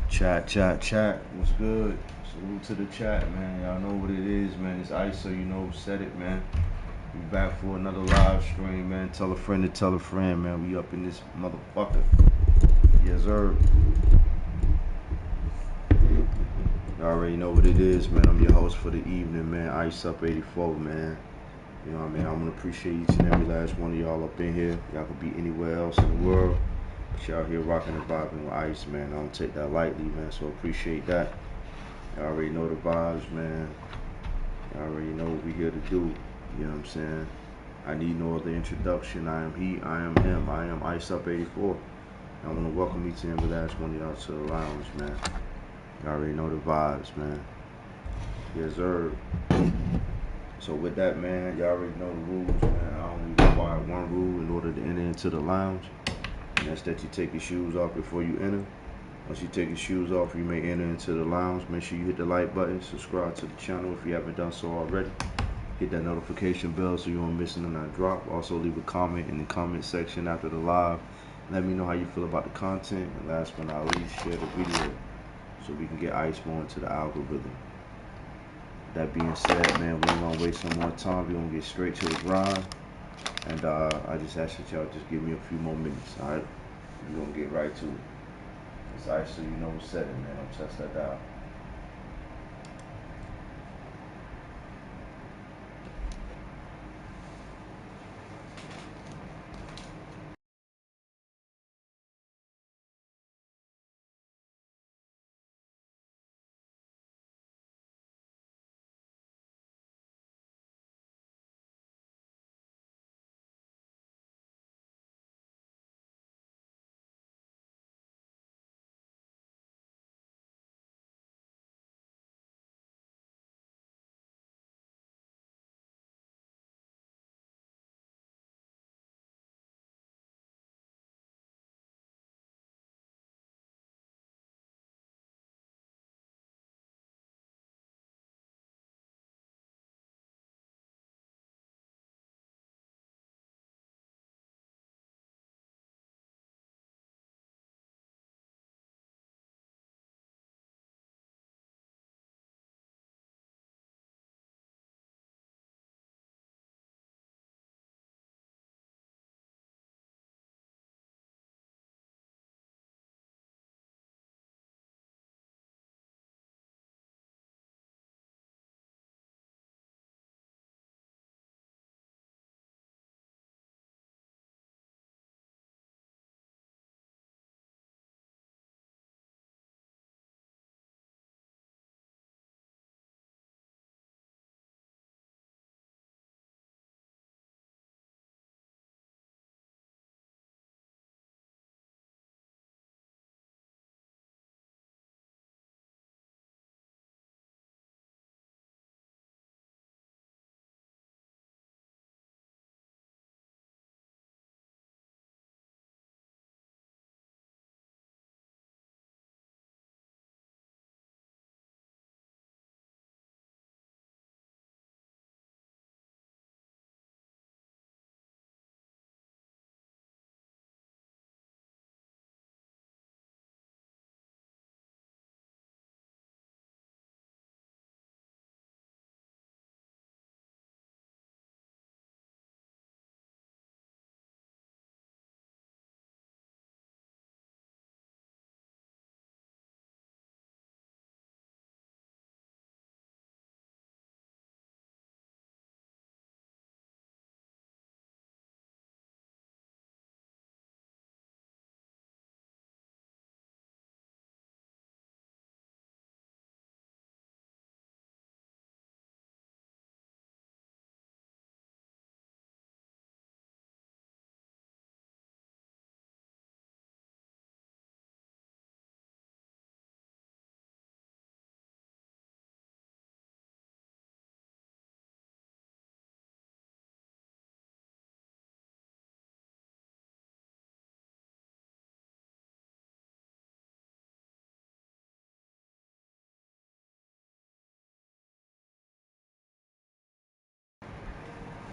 Chat. What's good? Salute to the chat, man. Y'all know what it is, man. It's Ice, so you know who said it, man. We back for another live stream, man. Tell a friend to tell a friend, man. We up in this motherfucker. Yes, sir. You already know what it is, man. I'm your host for the evening, man. Iceup84, man. You know what I mean? I'm gonna appreciate each and every last one of y'all up in here. Y'all could be anywhere else in the world, but y'all here rocking and vibing with Ice, man. I don't take that lightly, man. So appreciate that. Y'all already know the vibes, man. Y'all already know what we here to do. You know what I'm saying? I need no other introduction. I am he, I am him. I am Iceup84. I want to welcome each and every last one of y'all to the lounge, man. Y'all already know the vibes, man. Yes, sir. So with that, man, y'all already know the rules, man. I only require one rule in order to enter into the lounge, and that's that you take your shoes off before you enter. Once you take your shoes off, you may enter into the lounge. Make sure you hit the like button, subscribe to the channel if you haven't done so already. Hit that notification bell so you won't miss none of that drop. Also leave a comment in the comment section after the live. Let me know how you feel about the content. And last but not least, share the video so we can get Ice more into the algorithm. That being said, man, we ain't gonna waste no more time. We gonna get straight to the grind. And I just ask that y'all just give me a few more minutes, alright? We're gonna get right to it. It's Ice, so you know what's setting, man. Don't test that out.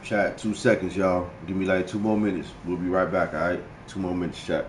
Chat, 2 seconds, y'all. Give me like 2 more minutes. We'll be right back, alright? 2 more minutes, chat.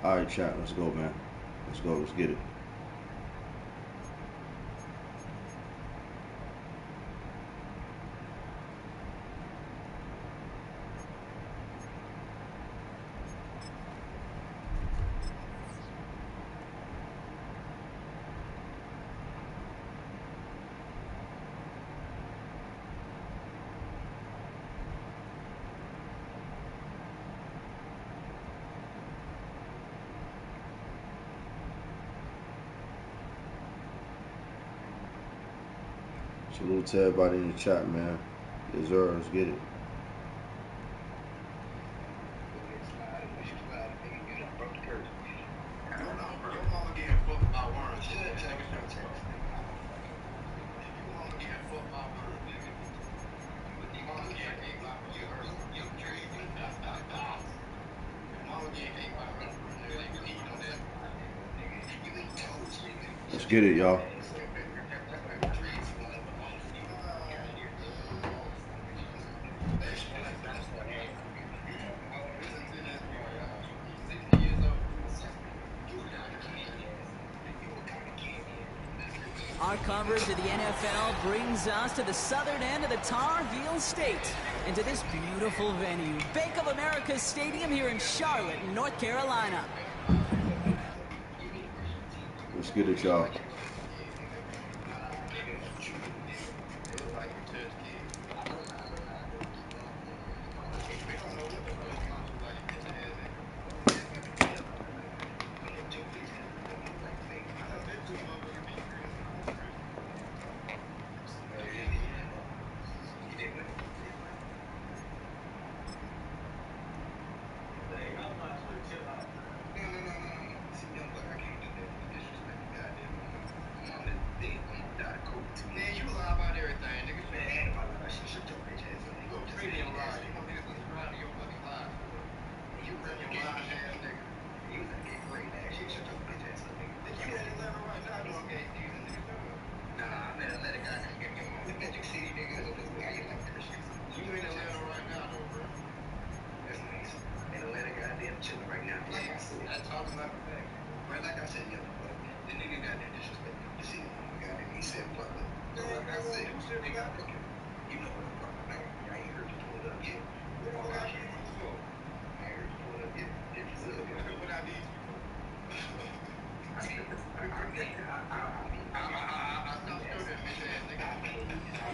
All right, chat. Let's go, man. Let's go. Let's get it. Salute to everybody in the chat, man. Let's get it. Let's get it, y'all. Our coverage of the NFL brings us to the southern end of the Tar Heel State and to this beautiful venue, Bank of America Stadium here in Charlotte, North Carolina. Let's get it, y'all.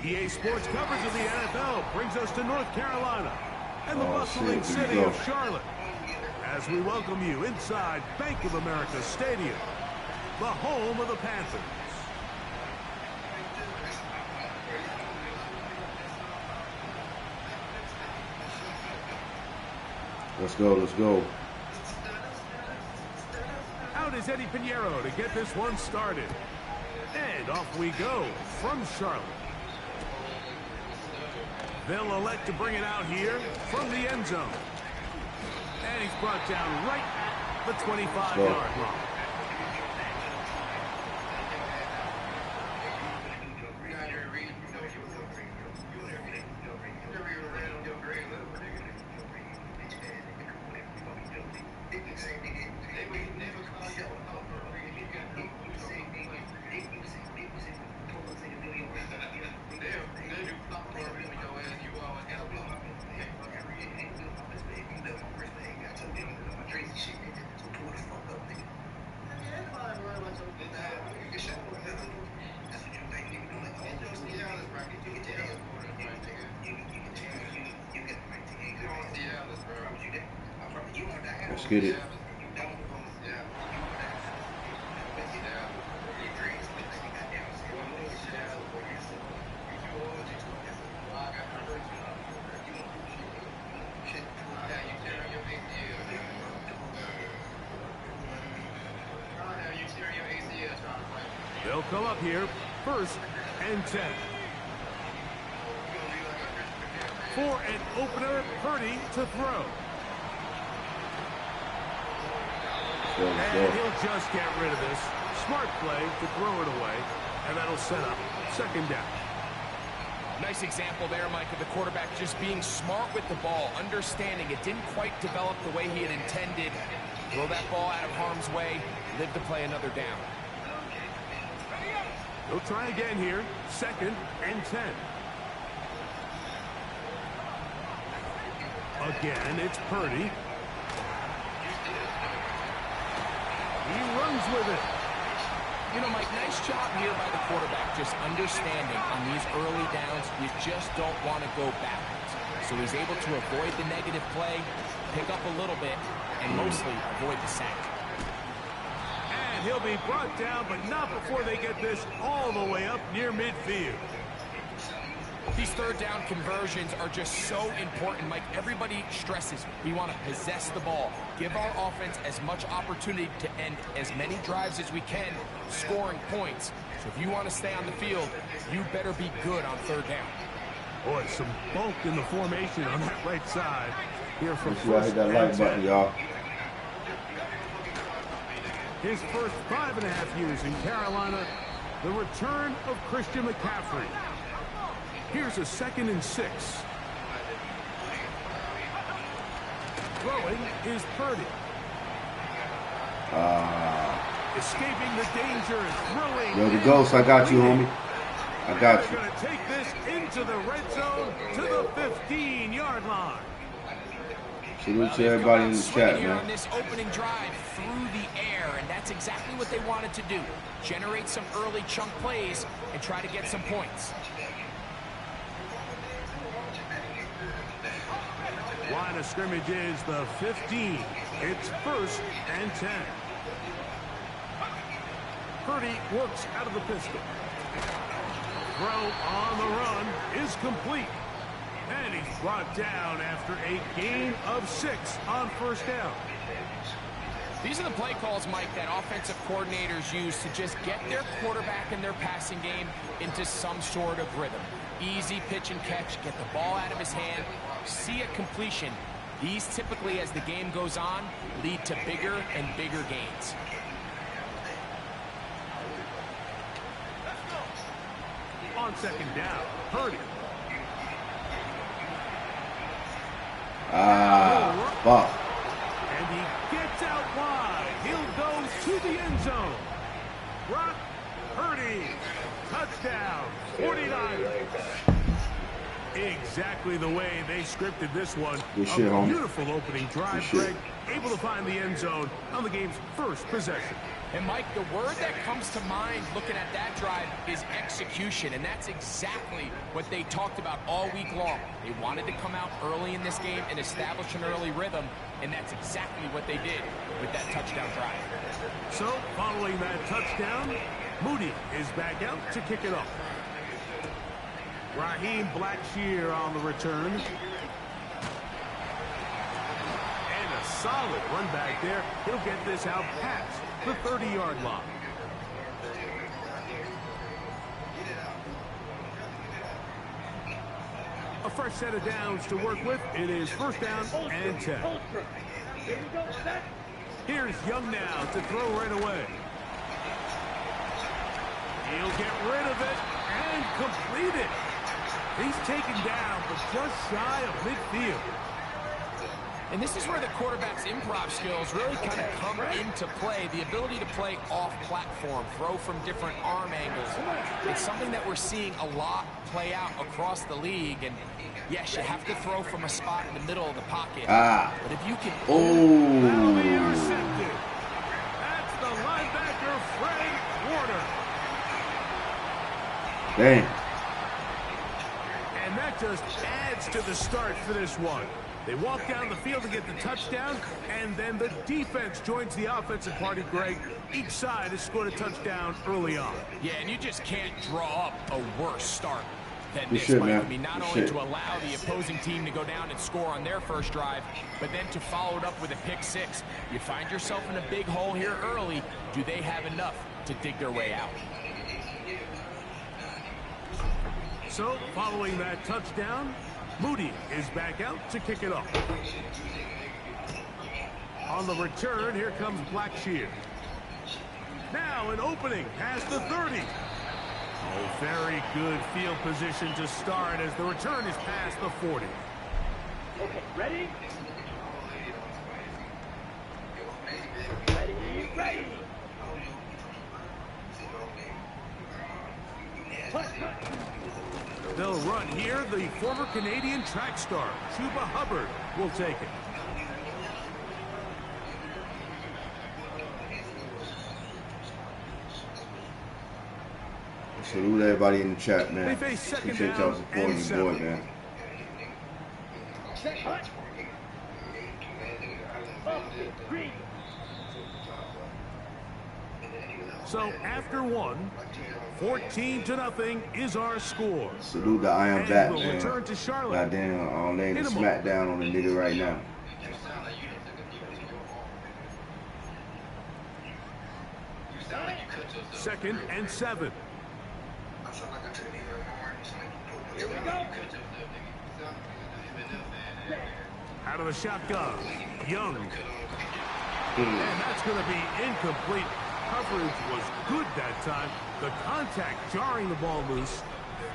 EA Sports coverage of the NFL brings us to North Carolina and the bustling city of Charlotte as we welcome you inside Bank of America Stadium, the home of the Panthers. Let's go, let's go. Out is Eddie Pinheiro to get this one started. And off we go from Charlotte. They'll elect to bring it out here from the end zone. And he's brought down right at the 25-yard line. Let's get it. They'll come up here, 1st and 10. For an opener, Purdy to throw. And he'll just get rid of this. Smart play to throw it away, and that'll set up 2nd down. Nice example there, Mike, of the quarterback just being smart with the ball, understanding it didn't quite develop the way he had intended. Throw that ball out of harm's way, live to play another down. He'll try again here. 2nd and 10. Again, it's Purdy. He runs with it. You know, Mike, nice job here by the quarterback, just understanding on these early downs, you just don't want to go backwards. So he's able to avoid the negative play, pick up a little bit, and mostly avoid the sack. And he'll be brought down, but not before they get this all the way up near midfield. These third down conversions are just so important, Mike. Everybody stresses we want to possess the ball, give our offense as much opportunity to end as many drives as we can, scoring points. So if you want to stay on the field, you better be good on third down. Boy, some bulk in the formation on that right side. Here from I hit that like button, y'all. His first 5.5 years in Carolina, the return of Christian McCaffrey. Here's a 2nd and 6. Throwing is Purdy. Escaping the danger and throwing. Yo, the Ghost, I got you, homie. I got you. They're going to take this into the red zone to the 15-yard line. Salute to everybody in the chat, here man. on this opening drive through the air, and that's exactly what they wanted to do. Generate some early chunk plays and try to get some points. Line of scrimmage is the 15. It's 1st and 10. Purdy works out of the pistol. Throw on the run is complete. And he's brought down after a gain of 6 on 1st down. These are the play calls, Mike, that offensive coordinators use to just get their quarterback and their passing game into some sort of rhythm. Easy pitch and catch, get the ball out of his hand, see a completion. These typically, as the game goes on, lead to bigger and bigger gains. On 2nd down, Purdy. Fuck. And he gets out wide. He'll go to the end zone. Brock Purdy. Touchdown. 49ers. Exactly the way they scripted this one. Good shit, homie. Beautiful opening drive, Greg. Able to find the end zone on the game's first possession. And, Mike, the word that comes to mind looking at that drive is execution, and that's exactly what they talked about all week long. They wanted to come out early in this game and establish an early rhythm, and that's exactly what they did with that touchdown drive. So, following that touchdown, Moody is back out to kick it off. Raheem Blackshear on the return. And a solid run back there. He'll get this out past the 30-yard line. A fresh set of downs to work with. It is 1st down and 10. Here's Young now to throw right away. He'll get rid of it and complete it. He's taken down, but just shy of midfield. And this is where the quarterback's improv skills really kind of come into play. The ability to play off-platform, throw from different arm angles. It's something that we're seeing a lot play out across the league. And yes, you have to throw from a spot in the middle of the pocket. But if you can... That'll be intercepted. That's the linebacker, Fred Warner. Dang. And that just adds to the start for this one. They walk down the field to get the touchdown, and then the defense joins the offensive party, Greg. Each side has scored a touchdown early on. Yeah, and you just can't draw up a worse start than this. Shit, I man. mean, not only to allow the opposing team to go down and score on their first drive, but then to follow it up with a pick six. You find yourself in a big hole here early. Do they have enough to dig their way out? So, following that touchdown, Moody is back out to kick it off. On the return, here comes Blackshear. Now an opening past the 30. Oh, very good field position to start as the return is past the 40. Okay, ready? Ready. They'll run here. The former Canadian track star, Chuba Hubbard, will take it. Salute everybody in the chat, man. They face second Appreciate y'all down supporting and your boy, 7. man. So after 14-0 is our score. Salute the I am And back, we'll man. return to Charlotte. Goddamn, I'm laying the In a smack down on the nigga right now. Second and 7. Here we go. Out of the shotgun, Young. And that's going to be incomplete. Coverage was good that time. The contact jarring the ball loose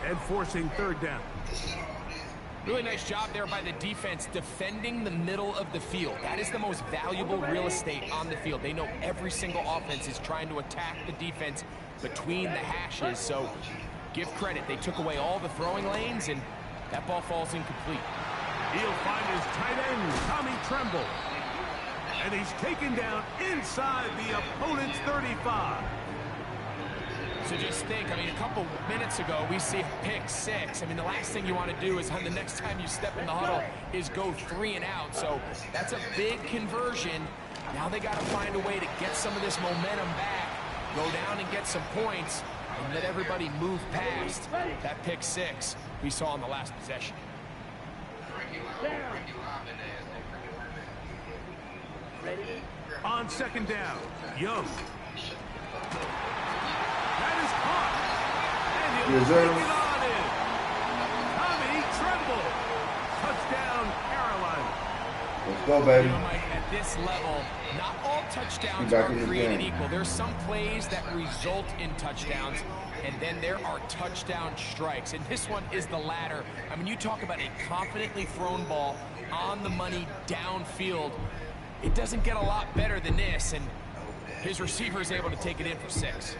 and forcing third down. Really nice job there by the defense defending the middle of the field. That is the most valuable real estate on the field. They know every single offense is trying to attack the defense between the hashes, so give credit. They took away all the throwing lanes, and that ball falls incomplete. He'll find his tight end, Tommy Tremble. And he's taken down inside the opponent's 35. So just think, I mean, a couple minutes ago, we see a pick 6. I mean, the last thing you want to do is on the next time you step in the huddle is go 3 and out. So that's a big conversion. Now they got to find a way to get some of this momentum back, go down and get some points, and let everybody move past that pick 6 we saw in the last possession. Ready? On second down, Young. That is caught. And he'll Yes, take sir. it on in. Tommy Tremble. Touchdown, Carolina. Let's go, baby. You know, Mike, at this level, not all touchdowns Back are in the created game. equal. There's some plays that result in touchdowns, and then there are touchdown strikes. And this one is the latter. I mean, you talk about a confidently thrown ball on the money downfield. It doesn't get a lot better than this, and his receiver is able to take it in for 6.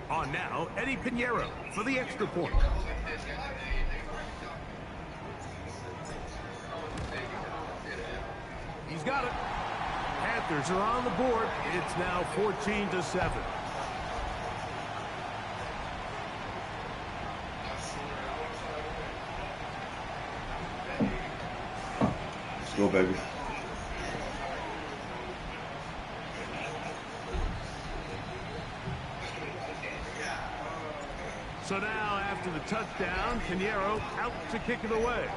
On now, Eddie Pinheiro for the extra point. He's got it. Panthers are on the board. It's now 14-7. Let's go, baby. So now, after the touchdown, Pinheiro out to kick it away.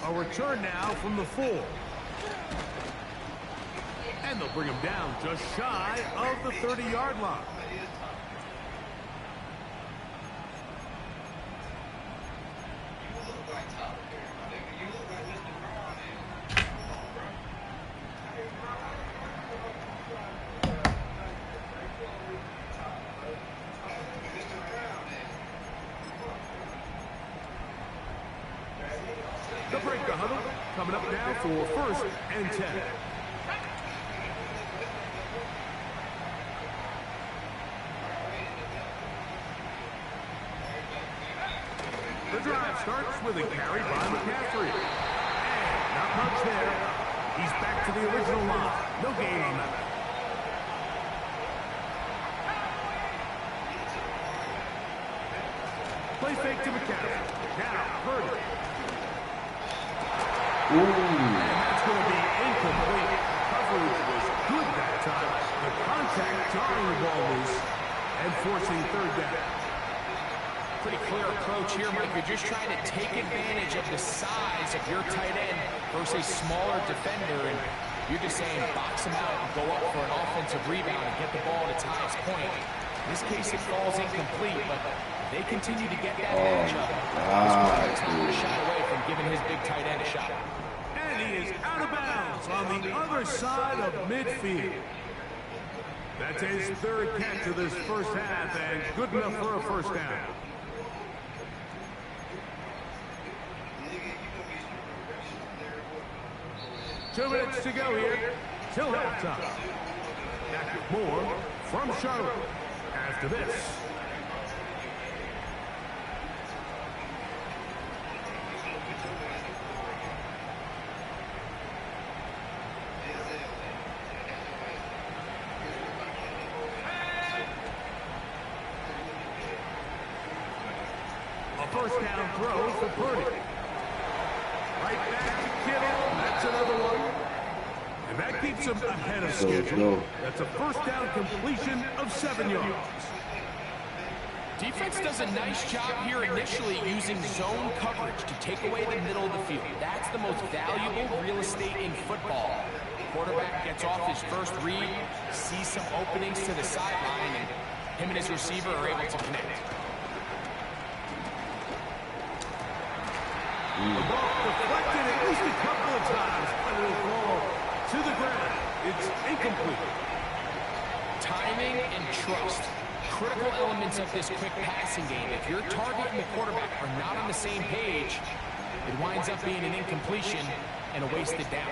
A return now from the 4. And they'll bring him down just shy of the 30-yard line. They'll break the huddle. Coming up now for 1st and 10. The drive starts with a carry by McCaffrey. And not much there. He's back to the original line. No gain on that. Play fake to McCaffrey. Now, Purdy. Ooh. And that's going to be incomplete. Coverage was good that time. The contact jarring the ball loose and forcing third down. Pretty clear approach here, Mike. You're just trying to take advantage of the size of your tight end versus a smaller defender, and you're just saying box him out and go up for an offensive rebound and get the ball at its highest point. In this case, it falls incomplete, but they continue to get that matchup. This quarterback's not a shot away from giving his big tight end a shot. And he is out of bounds on the other side of midfield. That's his third catch of this first half, and good enough for a first down. Two minutes to go here till halftime. Back with more from Charlotte after this. A first down throw for Purdy. Right back to Kittle. That's another one. And that keeps him ahead of schedule. That's a first down completion of 7 yards. Defense does a nice job here initially using zone coverage to take away the middle of the field. That's the most valuable real estate in football. Quarterback gets off his first read, sees some openings to the sideline, and him and his receiver are able to connect. The ball deflected at least a couple of times, but it will fall to the ground. It's incomplete. Timing and trust. Critical elements of this quick passing game. If your target and the quarterback are not on the same page, it winds up being an incompletion and a wasted down.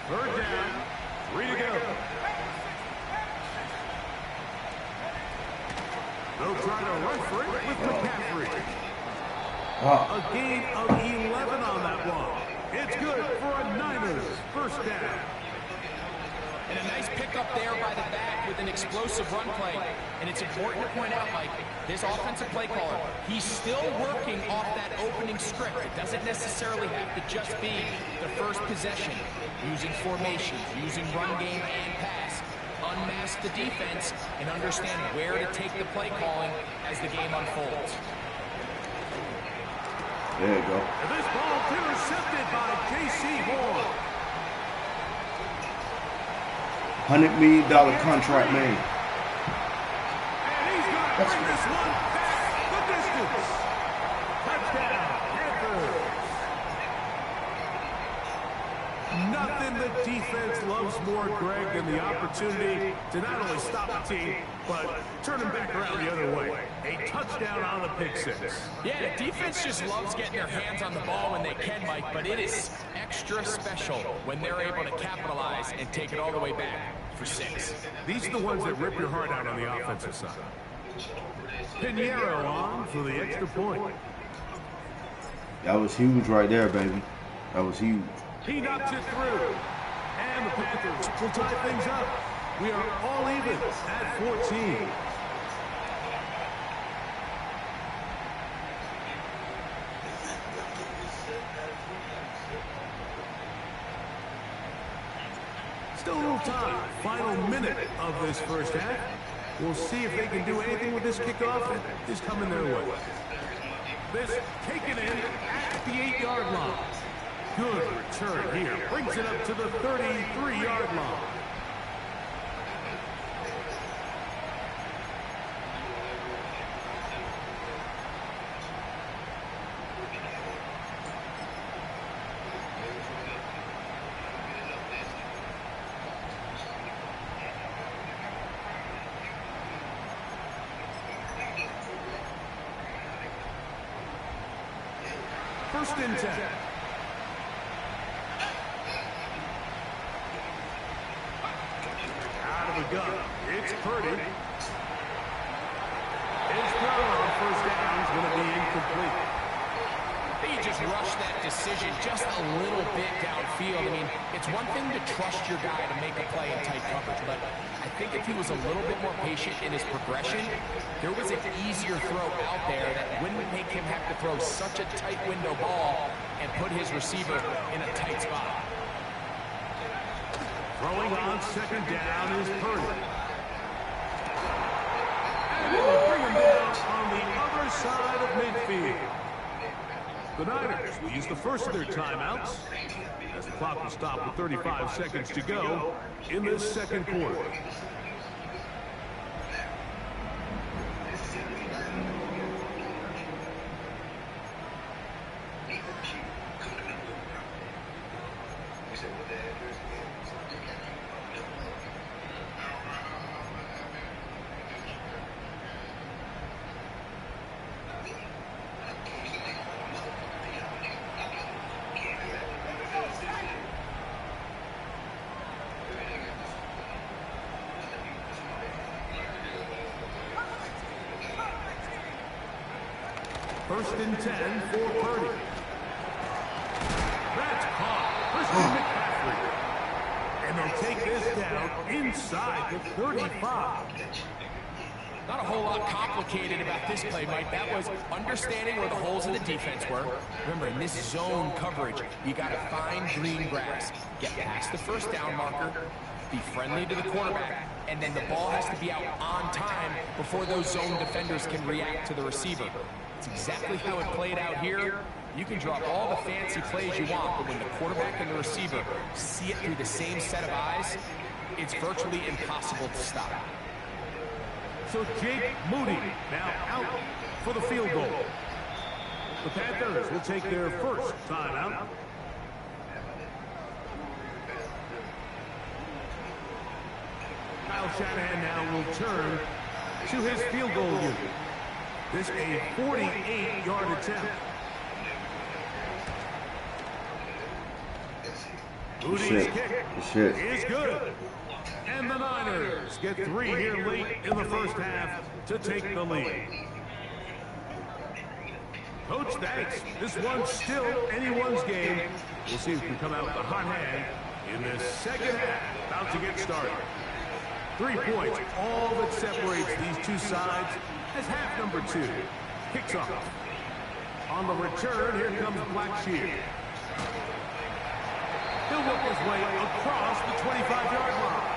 Third down, 3 to go. They'll try to run for it with McCaffrey. A gain of 11 on that one. It's good for a Niners first down. And a nice pickup there by the back with an explosive run play. And it's important to point out, Mike, this offensive play caller, he's still working off that opening script. It doesn't necessarily have to just be the first possession. Using formations, using run game and pass. Unmask the defense and understand where to take the play calling as the game unfolds. There you go. And this ball intercepted by J.C. Horn. $100 million contract, man. And he's going to bring this one back the distance. Touchdown, Panthers. Nothing the defense loves more, Greg, than the opportunity to not only stop the team, but turn them back around the other way. A touchdown on the pick six. Yeah, the defense just loves getting their hands on the ball when they can, Mike, but it is extra special when they're able to capitalize and take it all the way back for 6. These are the ones that rip your heart out on the offensive side. Pinheiro on for the extra point. That was huge right there, baby. That was huge. He knocks it through. And the Panthers will tie things up. We are all even at 14. Still a little time. Final minute of this first half. We'll see if they can do anything with this kickoff. It is coming their way. This taken in at the 8-yard line. Good return here. Brings it up to the 33-yard line. First and 10. Out of the gun. It's Purdy. His throw on first down is going to be incomplete. He just rushed that decision just a little bit downfield. I mean, it's one thing to trust your guy to make a play in tight coverage, but I think if he was a little bit more patient in his progression, there was an easier throw out there that wouldn't make him have to throw such a tight window ball and put his receiver in a tight spot. Throwing on second down is Purdy. And it will bring him down on the other side of midfield. The Niners will use the first of their timeouts as the clock will stop with 35 seconds to go in this second quarter. First and 10 for Purdy. That's caught. First and McCaffrey. And they'll take this down inside the 35. Not a whole lot complicated about this play, Mike. That was understanding where the holes in the defense were. Remember, in this zone coverage, you got to find green grass. Get past the first down marker, be friendly to the quarterback, and then the ball has to be out on time before those zone defenders can react to the receiver. It's exactly how it played out here. You can draw up all the fancy plays you want, but when the quarterback and the receiver see it through the same set of eyes, it's virtually impossible to stop. So Jake Moody now out for the field goal. The Panthers will take their first timeout. Kyle Shanahan now will turn to his field goal unit. This a 48-yard attempt. Moody's kick is good. And the Niners get 3 here late in the first half to take the lead. Coach, thanks. This one's still anyone's game. We'll see who can come out with a hot hand in this second half. About to get started. 3 points, all that separates these two sides as half number 2 kicks off. On the return, here comes Blackshear. He'll work his way across the 25-yard line.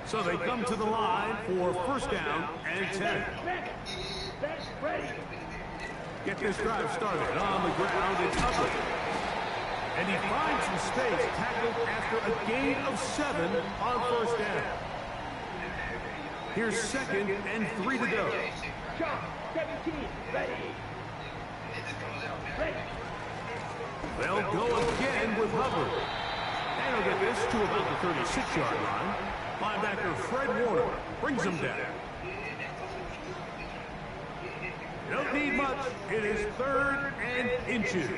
So they come to the line for first down and 10. Get this drive started on the ground. It's up. And he finds some space, tackled after a gain of 7 on first down. Here's second and 3 to go. 17, ready. They'll go again with Hubbard. And he'll get this to about the 36-yard line. Linebacker Fred Warner brings him down. Don't need much. It is 3rd and inches.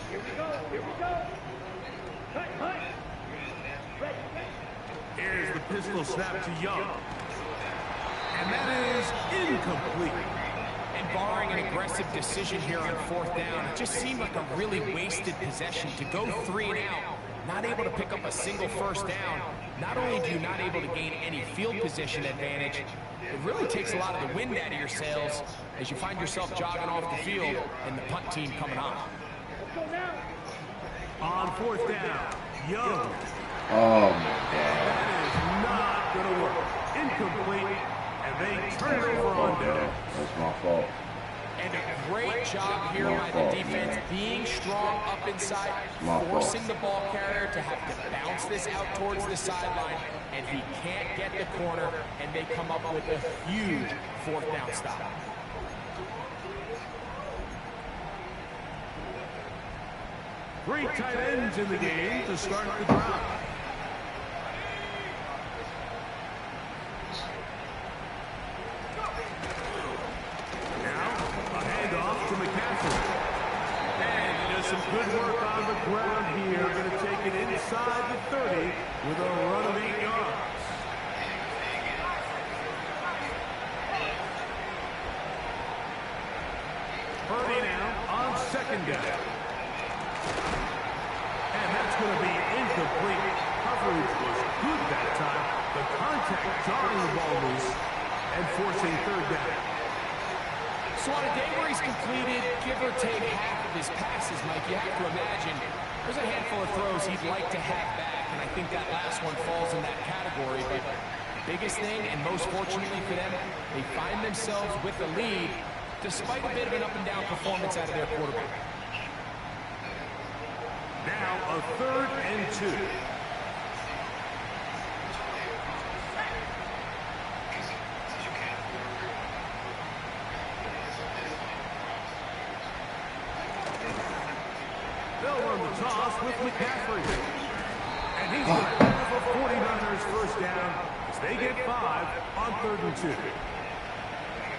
Here we go, here we go. Cut. Ready. Here's the pistol snap to Young. And that is incomplete. And barring an aggressive decision here on 4th down, it just seemed like a really wasted possession to go 3 and out. Not able to pick up a single first down. Not only do you not able to gain any field position advantage, it really takes a lot of the wind out of your sails as you find yourself jogging off the field and the punt team coming on. Let's go now. On 4th down, Young. Oh my God. That is not going to work. Incomplete, and they turn it over on down. That's my fault. And a great job here by the defense, being strong up inside, forcing the ball carrier to have to bounce this out towards the sideline, and he can't get the corner, and they come up with a huge 4th down stop. Three tight ends in the game to start the drive. Good work on the ground here. Going to take it inside the 30 with a run of 8 yards. Purdy now on 2nd down. And that's going to be incomplete. Coverage was good that time. The contact jarring the ball loose and forcing 3rd down. So on a day where he's completed, give or take half of his passes, Mike, you have to imagine there's a handful of throws he'd like to have back, and I think that last one falls in that category, but Biggest thing, and most fortunately for them, they find themselves with the lead despite a bit of an up-and-down performance out of their quarterback. Now a 3rd and 2. They'll run the toss with McCaffrey. And he's going to have a 49ers first down as they get 5 on 3rd and 2.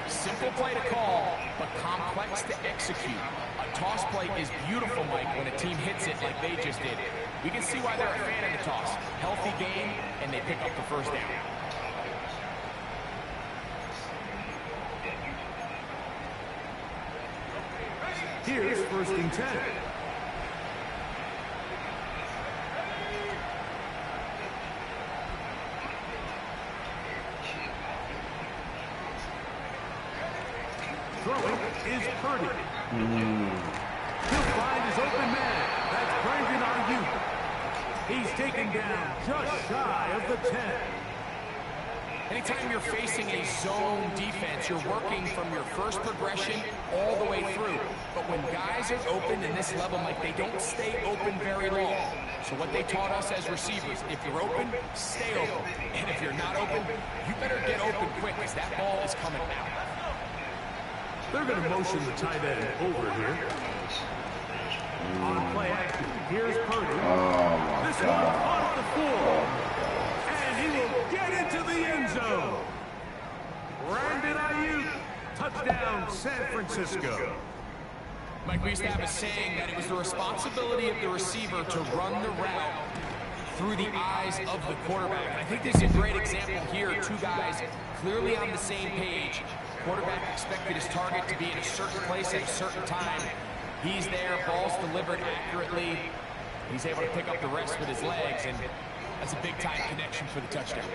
Simple play to call, but complex to execute. A toss play is beautiful, Mike, when a team hits it like they just did. We can see why they're a fan of the toss. Healthy game, and they pick up the first down. Here's 1st and 10. Throwing is Purdy. He'll find his open man. That's Brandon Ayuk. He's taken down just shy of the 10. Anytime you're facing a zone defense, you're working from your first progression all the way through. But when guys are open in this level, Mike, they don't stay open very long. So what they taught us as receivers, if you're open, stay open. And if you're not open, you better get open quick because that ball is coming out. They're going to motion the tight end over here. On play action, here's Purdy. This one off the 4. And he will get into the end zone. Brandon Ayuk, touchdown San Francisco. Mike, we used to have a saying that it was the responsibility of the receiver to run the route through the eyes of the quarterback. I think this is a great example here. Two guys clearly on the same page. Quarterback expected his target to be in a certain place at a certain time. He's there, ball's delivered accurately. He's able to pick up the rest with his legs, and that's a big-time connection for the touchdown.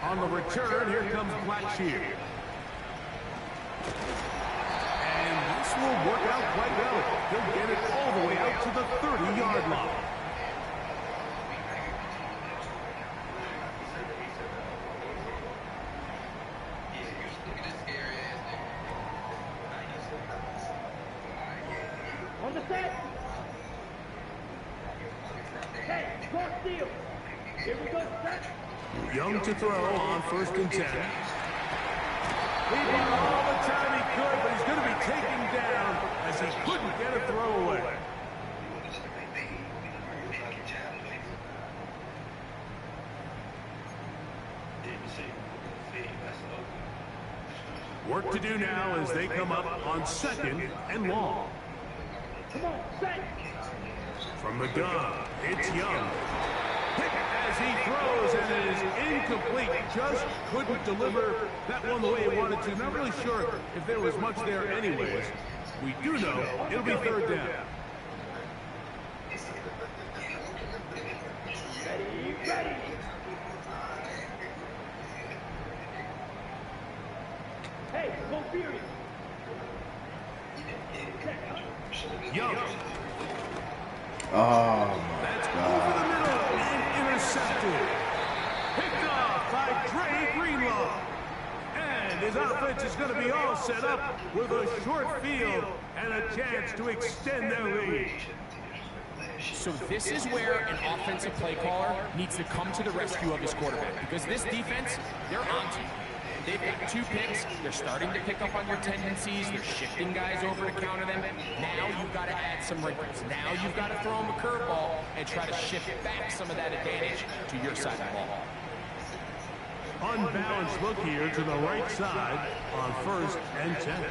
On the return, here comes Blackshear. And this will work out quite well. He'll get it all the way out to the 30-yard line. On the set. Hey, cross field. Here we go, set. Young to throw on 1st and 10. He did all the time he could, but he's going to be taken down as he couldn't get a throw away. Work to do now as they come up on 2nd and long. Come on, set. From the gun, it's Young. Hit as he throws, and it is incomplete. Just couldn't deliver that one the way he wanted to. Not really sure if there was much there anyways. We do know it'll be 3rd down. Ready, ready. Hey, go Fury. Young. Oh, That's over the middle and intercepted. Picked off by Dre Greenlaw. And his offense is going to be all set up with a short field and a chance to extend their lead. So this is where an offensive play caller needs to come to the rescue of his quarterback, because this defense, they're on to you. They've got 2 picks. They're starting to pick up on your tendencies. They're shifting guys over to counter them. Now you've got to add some wrinkles. Now you've got to throw them a curveball and try to shift back some of that advantage to your side of the ball. Unbalanced look here to the right side on 1st and 10.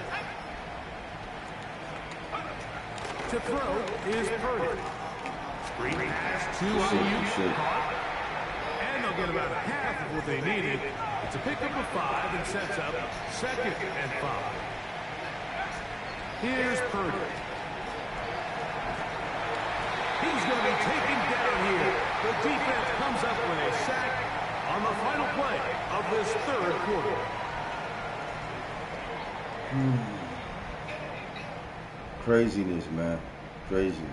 To throw is Purdy. Screen pass to Ayuk. And they'll get about half of what they needed. It's a pickup of 5 and sets up 2nd and 5. Here's Purdy. He's going to be taken down here. The defense comes up with a sack on the final play of this 3rd quarter. Craziness, man. Craziness.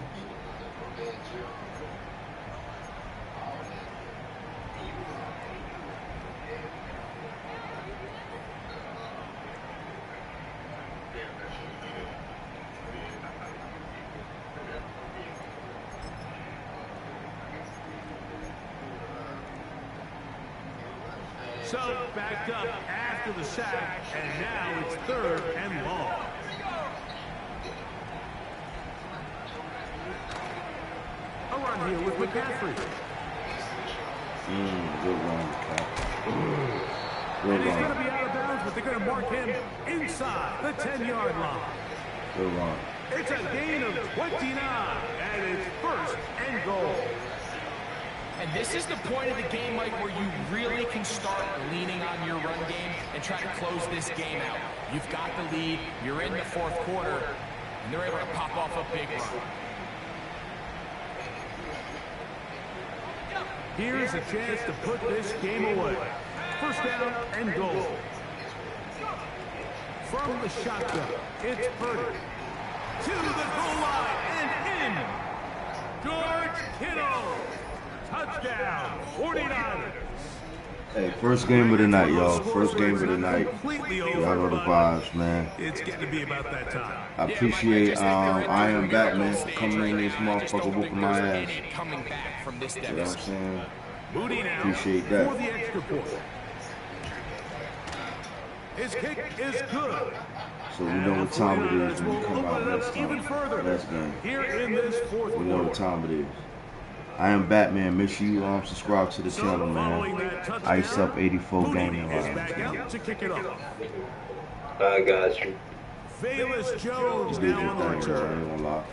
So backed up after the sack, and now it's 3rd and long. A run here with McCaffrey. Good run, McCaffrey. And he's going to be out of bounds, but they're going to mark him inside the 10-yard line. Good run. It's a gain of 29, and it's 1st and goal. And this is the point of the game, Mike, where you really can start leaning on your run game and try to close this game out. You've got the lead, you're in the 4th quarter, and they're able to pop off a big run. Here's a chance to put this game away. 1st down and goal. From the shotgun, it's Purdy. To the goal line and in. George Kittle. Touchdown, 49ers. Hey, first game of the night, y'all. First game of the night. Y'all know the vibes, man. It's getting to be about that time. I appreciate I Am Batman for coming in this motherfucker whooping my ass. Coming back from this You know what I'm saying? Moody now Appreciate that. for the extra point. His kick is good. So we know what time it is when we come out next Even time. further Next game. here in this 4th We know what quarter. time it is. I Am Batman. Make sure you subscribe to the channel, man. Iceup84 gaming Is live. back out to kick it off. I got you. Valus Jones Did now your on the thing, man. I return. ain't gonna lie.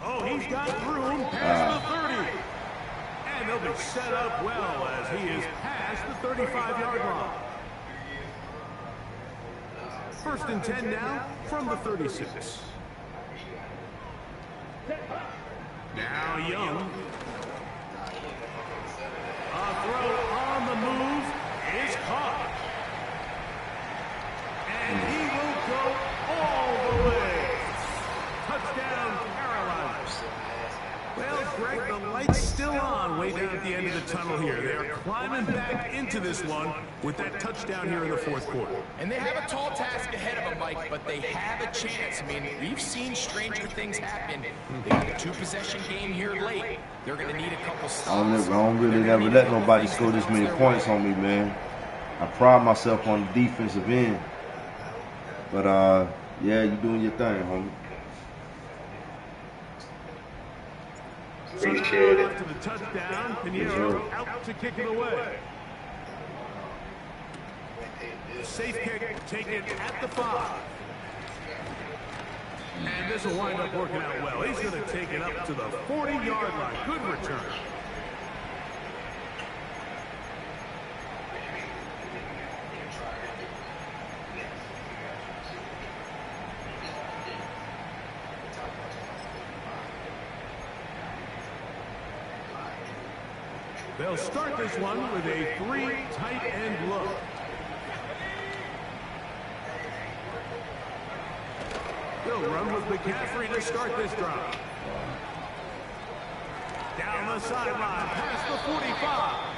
Oh, he's got room past the 30. And he'll be set up well as he is past the 35-yard line. 1st and 10 now from the 36. Now Young. A throw on the move is caught. And he will go all the way. Touchdown, Carolina. Well, Greg, the light's still on way down at the end of the tunnel here. They are climbing back into this one with that touchdown here in the 4th quarter. And they have a tall task ahead of them, Mike, but they have a chance. I mean, we've seen stranger things happen. They got a 2-possession game here late. They're going to need a couple stops. I don't really never let nobody score this many points on me, man. I pride myself on the defensive end. But, yeah, you doing your thing, homie. Appreciate it. To the touchdown, Pinheiro out to kick it away. The safe kick taken at the 5. And this will wind up working out well. He's going to take it up to the 40-yard line. Good return. They'll start this one with a 3 tight end look. They'll run with McCaffrey to start this drive. Down the sideline, past the 45.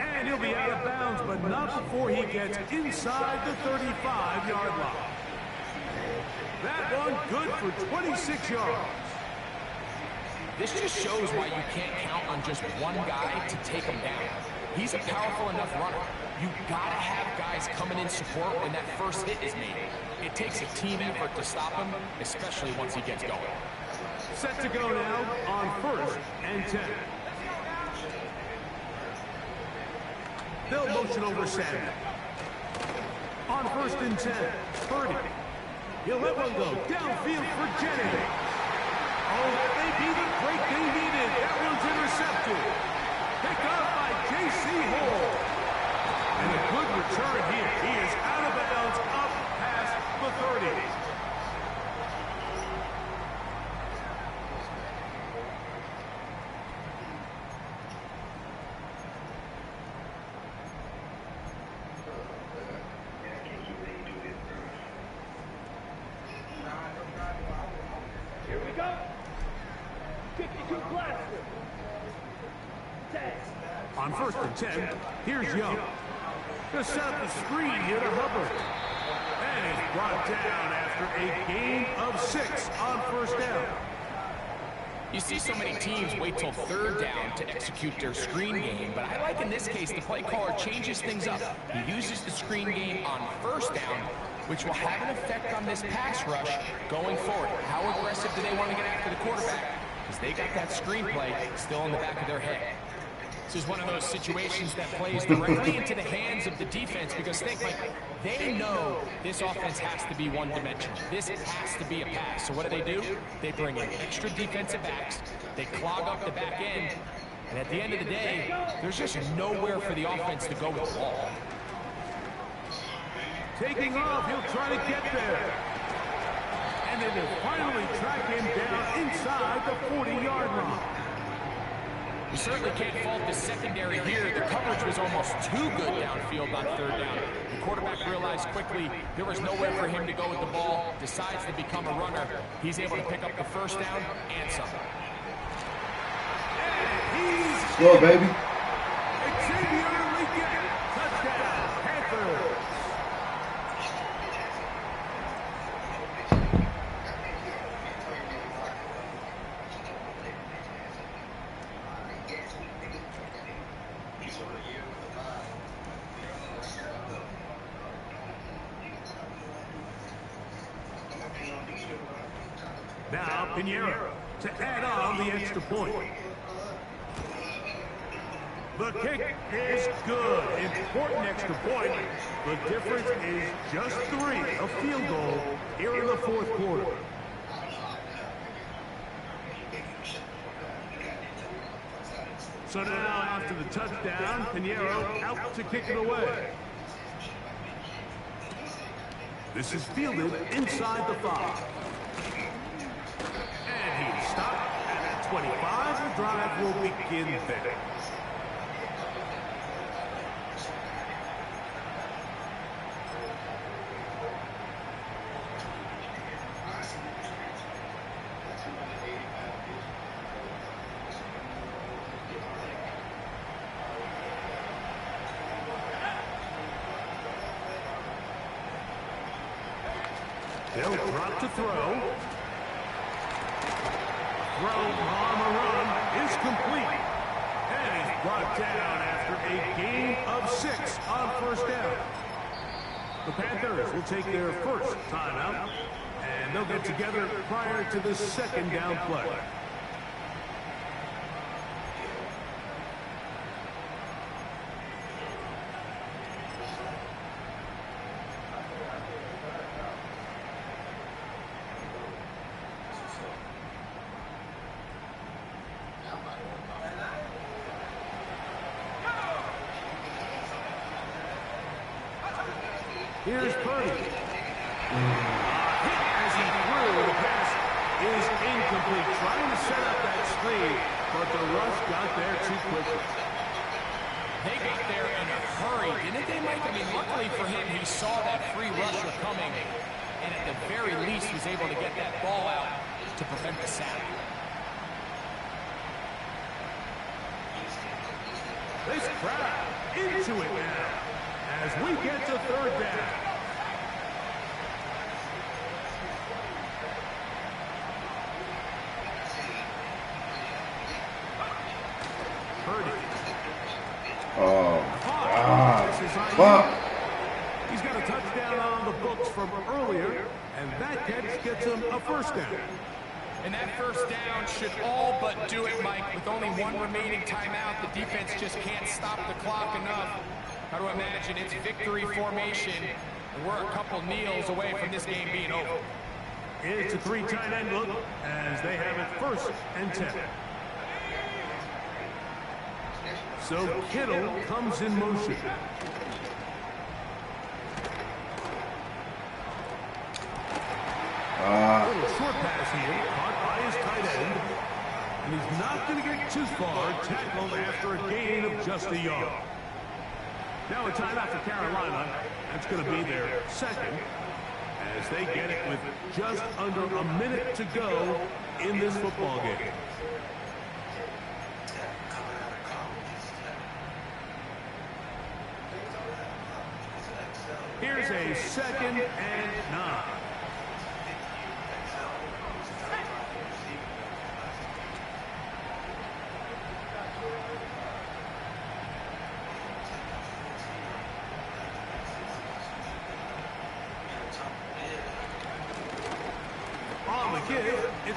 And he'll be out of bounds, but not before he gets inside the 35-yard line. That one good for 26 yards. This just shows why you can't count on just one guy to take him down. He's a powerful enough runner. You've got to have guys coming in support when that first hit is made. It takes a team effort to stop him, especially once he gets going. Set to go now on 1st and 10. They'll motion over Samuel. On 1st and 10, Purdy. He'll let one go downfield for Jennings. Oh, that may be the break they needed. That one's intercepted. Picked up by J.C. Hall. And a good return here. He is out of bounds up past the 30. Here we go. 52 blaster. 10. On 1st and 10, here's Young. Gonna set up the screen here to Hubbard. And it's brought down after a gain of 6 on 1st down. You see so many teams wait till third down to execute their screen game, but I like in this case the play caller changes things up. He uses the screen game on first down, which will have an effect on this pass rush going forward. How aggressive do they want to get after the quarterback? Because they got that screenplay still in the back of their head. This is one of those situations that plays directly into the hands of the defense because they know this offense has to be one-dimensional. This has to be a pass. So what do? They bring in extra defensive backs. They clog up the back end. And at the end of the day, there's just nowhere for the offense to go with the ball. Taking off, he'll try to get there. And they will finally track him down inside the 40-yard line. You certainly can't fault the secondary here. The coverage was almost too good downfield on third down. The quarterback realized quickly there was nowhere for him to go with the ball, decides to become a runner. He's able to pick up the first down and some. Let's go, baby. Touchdown, Panthers. Now, Pinheiro to add on the extra point. The kick is good. Important extra point. The difference is just 3, a field goal here in the fourth quarter. So now, after the touchdown, Pinheiro out to kick it away. This is fielded inside the 5. And he stopped at 25. The drive will begin there. They'll drop to throw. Throw on the run is complete. And he's brought down after a gain of 6 on first down. The Panthers will take their first timeout, and they'll get together prior to the second down play. Here's Purdy. As he threw, the pass is incomplete. Trying to set up that screen, but the rush got there too quickly. They got there in a hurry, didn't they, Mike? I mean, luckily for him, he saw that free rusher coming, and at the very least was able to get that ball out to prevent the sack. This crowd into it now as we get to third down. Purdy. Oh, God. Fuck. He's got a touchdown on the books from earlier, and that catch gets him a first down. And that first down should all but do it, Mike. With only one remaining timeout, the defense just can't stop the clock enough. How to imagine it's victory formation, and we're a couple kneels away from this game being over. It's a 3 tight end look as they have it first and 10. So Kittle comes in motion. Little short pass here, caught by his tight end. And he's not going to get too far, tackled after a gain of just a yard. Now a timeout for Carolina. That's going to be their second as they get it with just under a minute to go in this football game. Here's a 2nd and 9.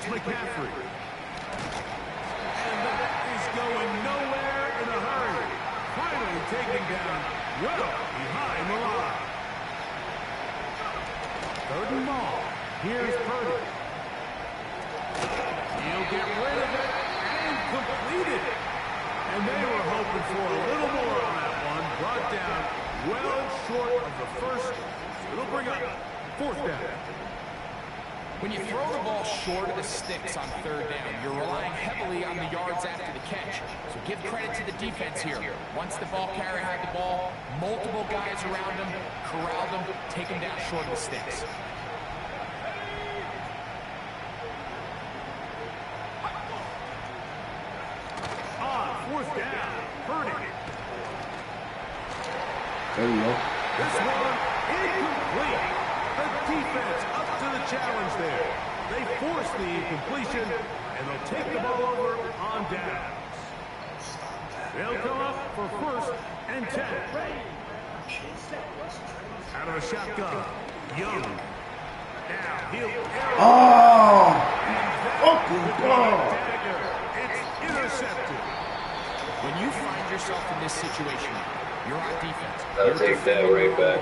It's McCaffrey. And that is going nowhere in a hurry. Finally taken down well behind the line. 3rd and long. Here's Purdy. He'll get rid of it and complete it. And they were hoping for a little more on that one. Brought down well short of the first. It'll bring up 4th down. When you throw the ball short of the sticks on 3rd down, you're relying heavily on the yards after the catch. So give credit to the defense here. Once the ball carrier had the ball, multiple guys around him, corralled him, take him down short of the sticks. On 4th down, Purdy. There you go. This one incomplete. The defense up to the challenge there. They force the incompletion, and they'll take the ball over on downs. They'll come up for 1st and 10. Out of the shotgun, Young. Now he'll Oh! Fucking God! It's intercepted. When you find yourself in this situation, you're on defense. I'll take that right back.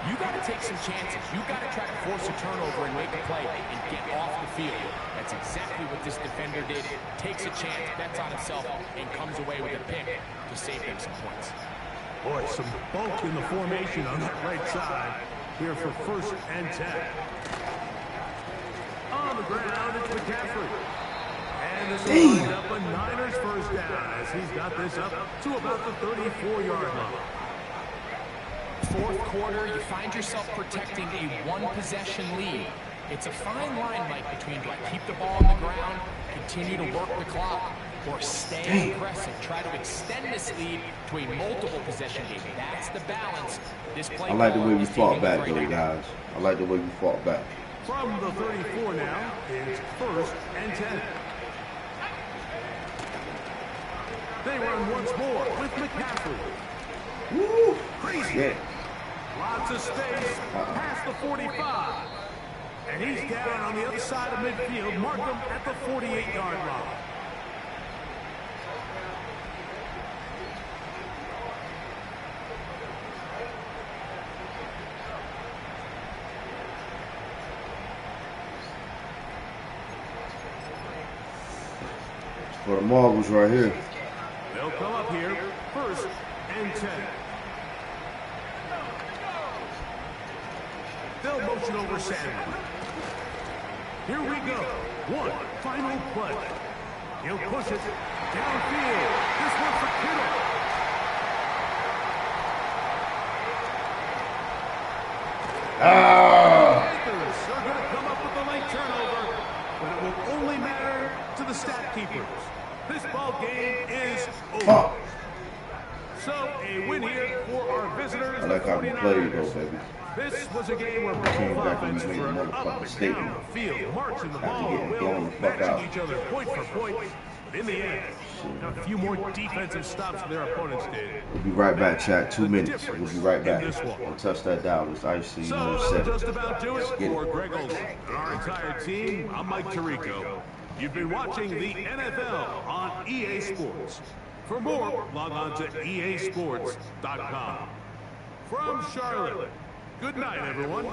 You got to take some chances. You got to try to force a turnover and make a play and get off the field. That's exactly what this defender did. Takes a chance, bets on himself, and comes away with a pick to save them some points. Boy, some bulk in the formation on that right side here for 1st and 10. On the ground, it's McCaffrey. And this will wind up a Niners 1st down as he's got this up to about the 34-yard line. 4th quarter, you find yourself protecting a 1-possession lead. It's a fine line, Mike, between do I keep the ball on the ground, continue to work the clock, or stay aggressive, try to extend this lead to a multiple possession game. That's the balance. This play I like the way we fought back, though, guys. I like the way we fought back. From the 34 now, it's 1st and 10. They run once more with McCaffrey. Woo! Crazy. Yeah. Lots of space past the 45. And he's down on the other side of midfield. Mark him at the 48-yard line. For the marbles right here. They'll come up here 1st and 10. They'll motion over Sandler. Here we go. One final play. He'll push it downfield. This one for Kittle. Panthers are going to come up with a late turnover, but it will only matter to the stat keepers. This ball game is over. So a win here for our visitors. I like how we played, though, baby. This was a game where Came both back and offenses made a were up motherfucking and statement. down the field, marching the ball getting at blown will, the fuck out. matching each other point for point. But in the end, a few more defensive stops than their opponents did. We'll be right back, chat. 2 minutes. We'll be right back. In this one. Don't touch that dial. It's Iceup84. So that'll just about do it for Greg Olson and our entire team. I'm Mike Tirico. You've been watching the NFL on EA Sports. For more, log on to easports.com. From Charlotte, good night, everyone.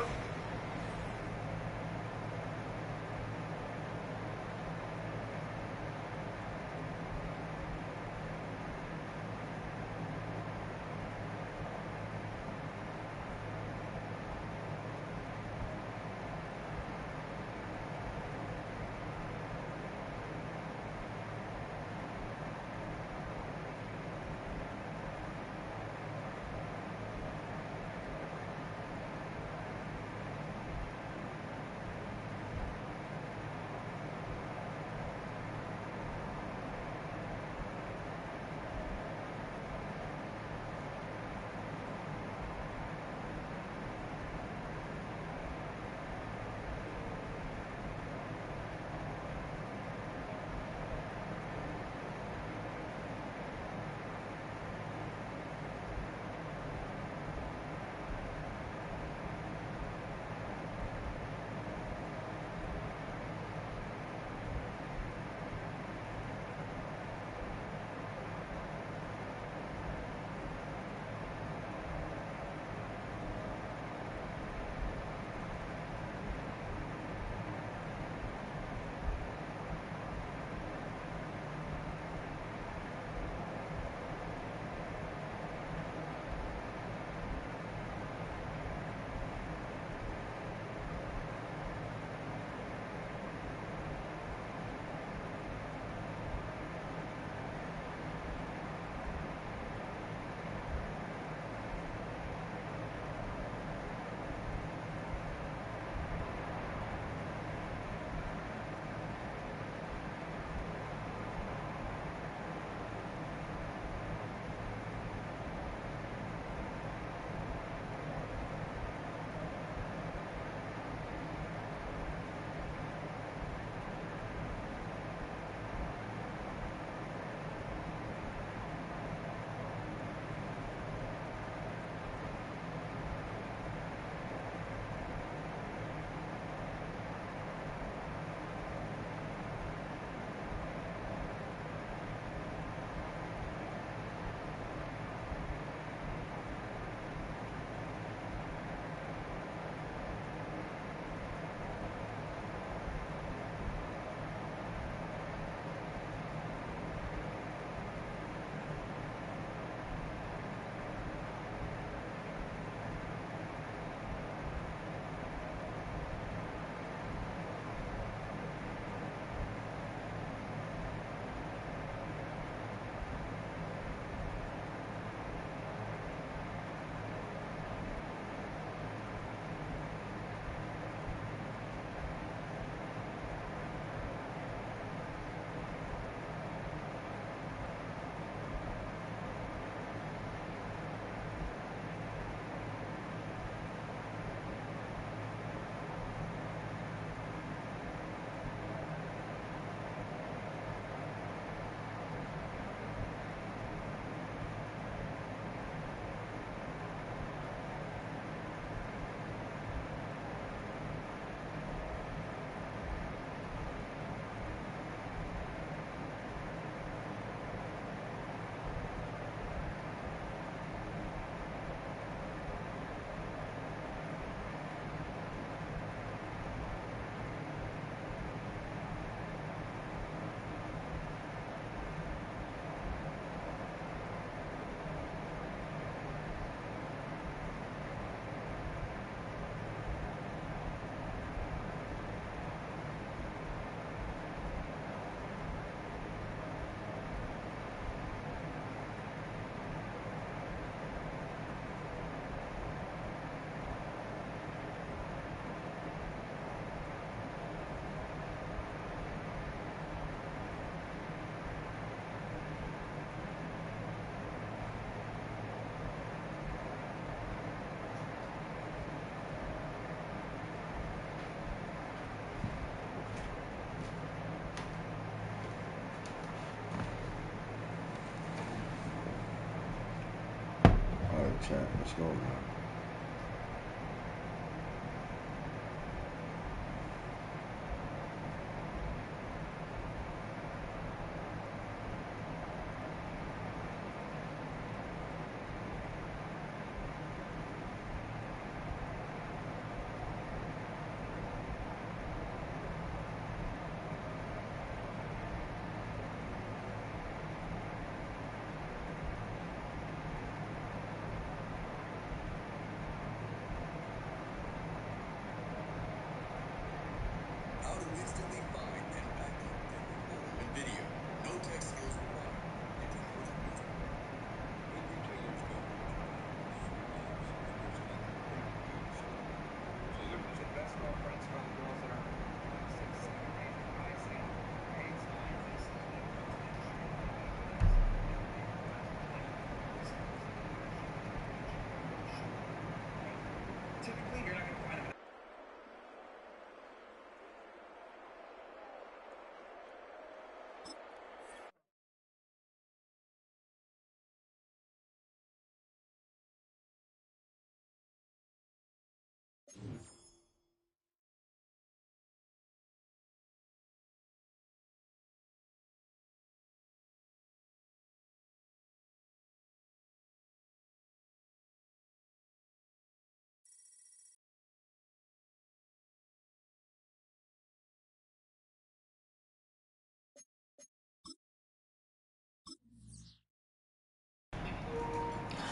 chat. Let's go, man.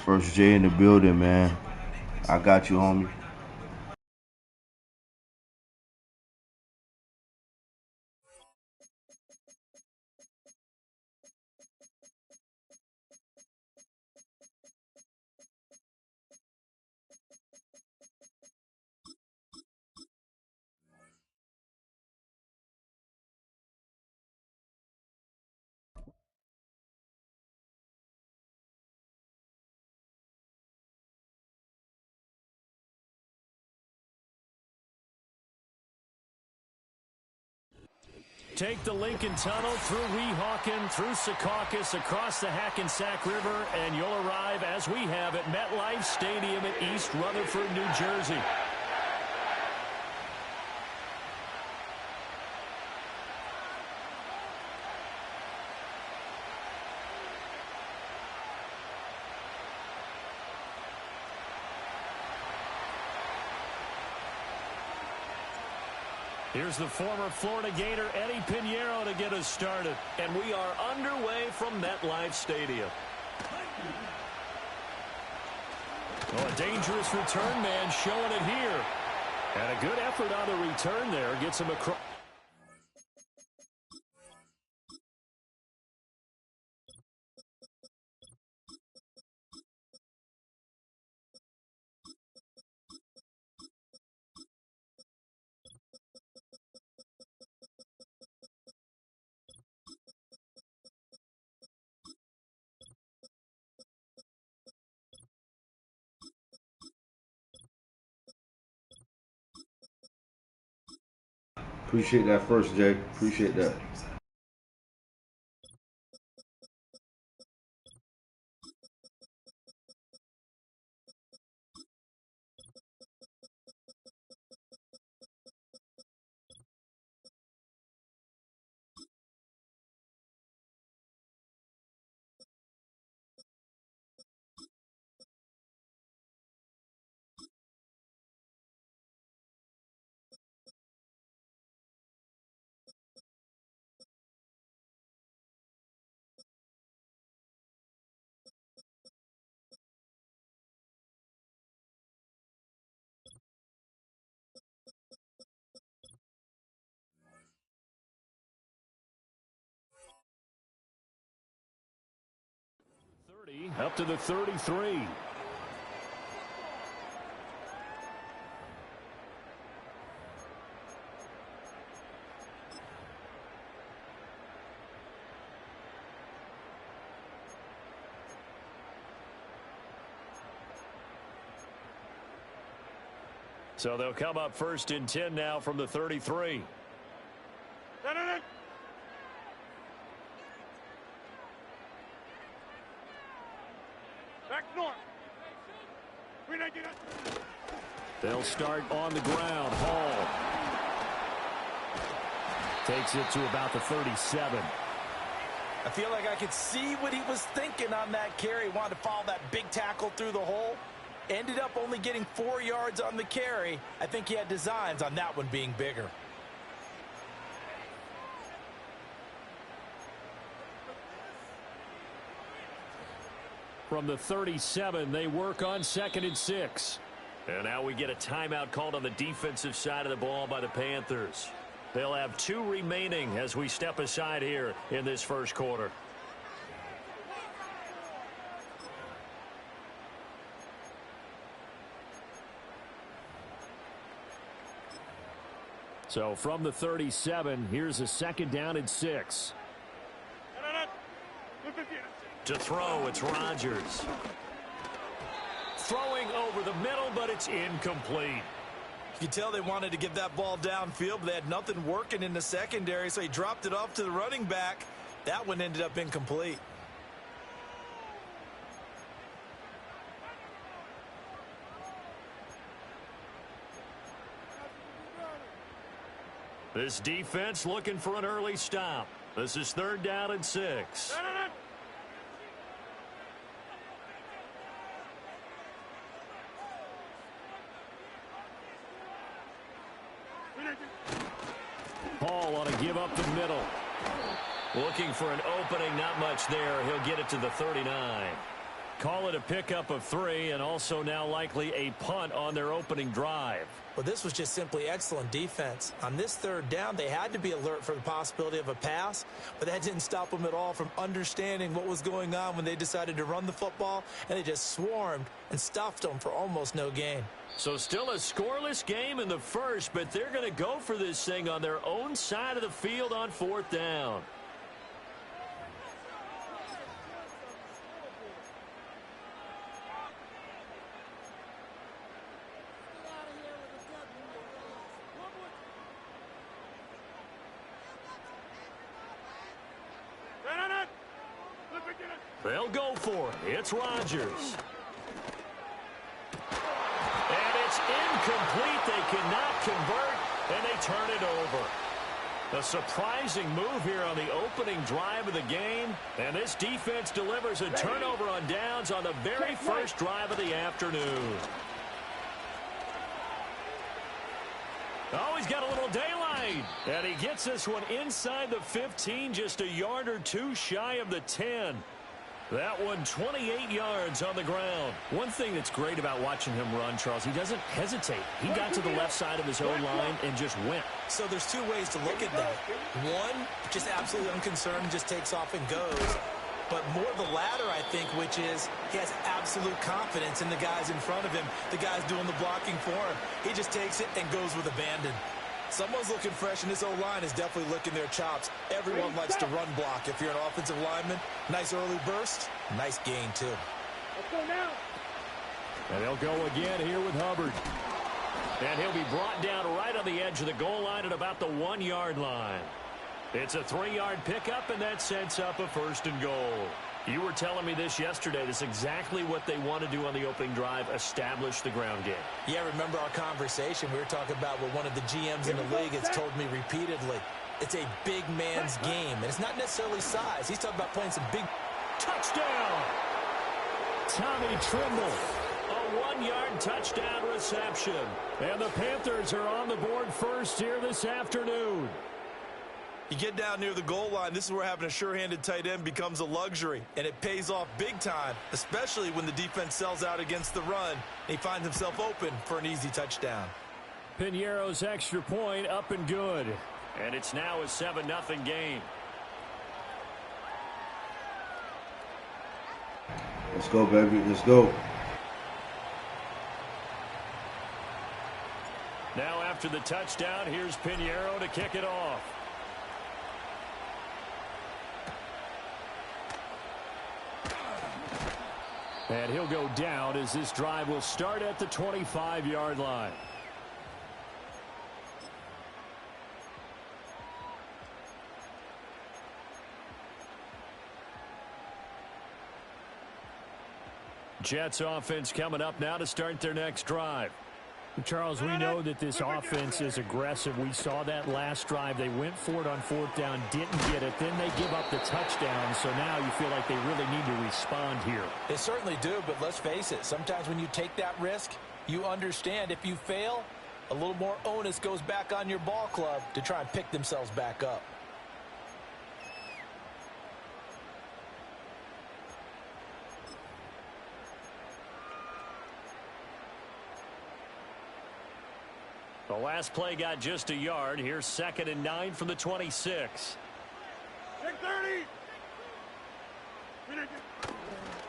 First J in the building, man. I got you, homie. Take the Lincoln Tunnel through Weehawken, through Secaucus, across the Hackensack River, and you'll arrive, as we have, at MetLife Stadium at East Rutherford, New Jersey. Here's the former Florida Gator, Eddie Pinheiro, to get us started. And we are underway from MetLife Stadium. Oh, a dangerous return man showing it here. And a good effort on the return there. Gets him across. Appreciate that first, Jay. Appreciate that. Up to the 33. So they'll come up first and 10 now from the 33. Back north. They'll start on the ground. Hall takes it to about the 37. I feel like I could see what he was thinking on that carry. Wanted to follow that big tackle through the hole. Ended up only getting 4 yards on the carry. I think he had designs on that one being bigger. From the 37, they work on 2nd and 6. And now we get a timeout called on the defensive side of the ball by the Panthers. They'll have 2 remaining as we step aside here in this first quarter. So from the 37, here's a 2nd down and 6. To throw, it's Rodgers. Throwing over the middle, but it's incomplete. You can tell they wanted to get that ball downfield, but they had nothing working in the secondary, so he dropped it off to the running back. That one ended up incomplete. This defense looking for an early stop. This is 3rd down and 6. Hall on a give up the middle. Looking for an opening, not much there. He'll get it to the 39. Call it a pickup of 3, and also now likely a punt on their opening drive. Well, this was just simply excellent defense. On this 3rd down, they had to be alert for the possibility of a pass, but that didn't stop them at all from understanding what was going on when they decided to run the football, and they just swarmed and stuffed them for almost no gain. So still a scoreless game in the first, but they're going to go for this thing on their own side of the field on 4th down. They'll go for it. It's Rodgers. And it's incomplete. They cannot convert, and they turn it over. A surprising move here on the opening drive of the game, and this defense delivers a turnover on downs on the very first drive of the afternoon. Oh, he's got a little daylight, and he gets this one inside the 15, just a yard or 2 shy of the 10. That one 28 yards on the ground. One thing that's great about watching him run, Charles, he doesn't hesitate. He got to the left side of his own line and just went. So there's 2 ways to look at that. One, just absolutely unconcerned, just takes off and goes. But more the latter, I think, which is he has absolute confidence in the guys in front of him, the guys doing the blocking for him. He just takes it and goes with abandon. Someone's looking fresh, and this O-line is definitely licking their chops. Everyone likes to run block. If you're an offensive lineman, nice early burst, nice gain, too. Let's go now. And they'll go again here with Hubbard. And he'll be brought down right on the edge of the goal line at about the 1-yard line. It's a 3-yard pickup, and that sets up a 1st and goal. You were telling me this yesterday. This is exactly what they want to do on the opening drive, establish the ground game. Yeah, remember our conversation. We were talking about what one of the GMs in the league has told me repeatedly. It's a big man's game, and it's not necessarily size. He's talking about playing some big... Touchdown! Tommy Trimble. A 1-yard touchdown reception. And the Panthers are on the board first here this afternoon. You get down near the goal line, this is where having a sure-handed tight end becomes a luxury, and it pays off big time, especially when the defense sells out against the run, and he finds himself open for an easy touchdown. Piñeiro's extra point up and good, and it's now a 7-0 game. Let's go, baby. Let's go. Now after the touchdown, here's Piñeiro to kick it off. And he'll go down as this drive will start at the 25-yard line. Jets offense coming up now to start their next drive. Charles, we know that this offense is aggressive. We saw that last drive. They went for it on 4th down, didn't get it. Then they give up the touchdown. So now you feel like they really need to respond here. They certainly do, but let's face it. Sometimes when you take that risk, you understand if you fail, a little more onus goes back on your ball club to try and pick themselves back up. The last play got just a yard. Here's 2nd and 9 from the 26. 6:30.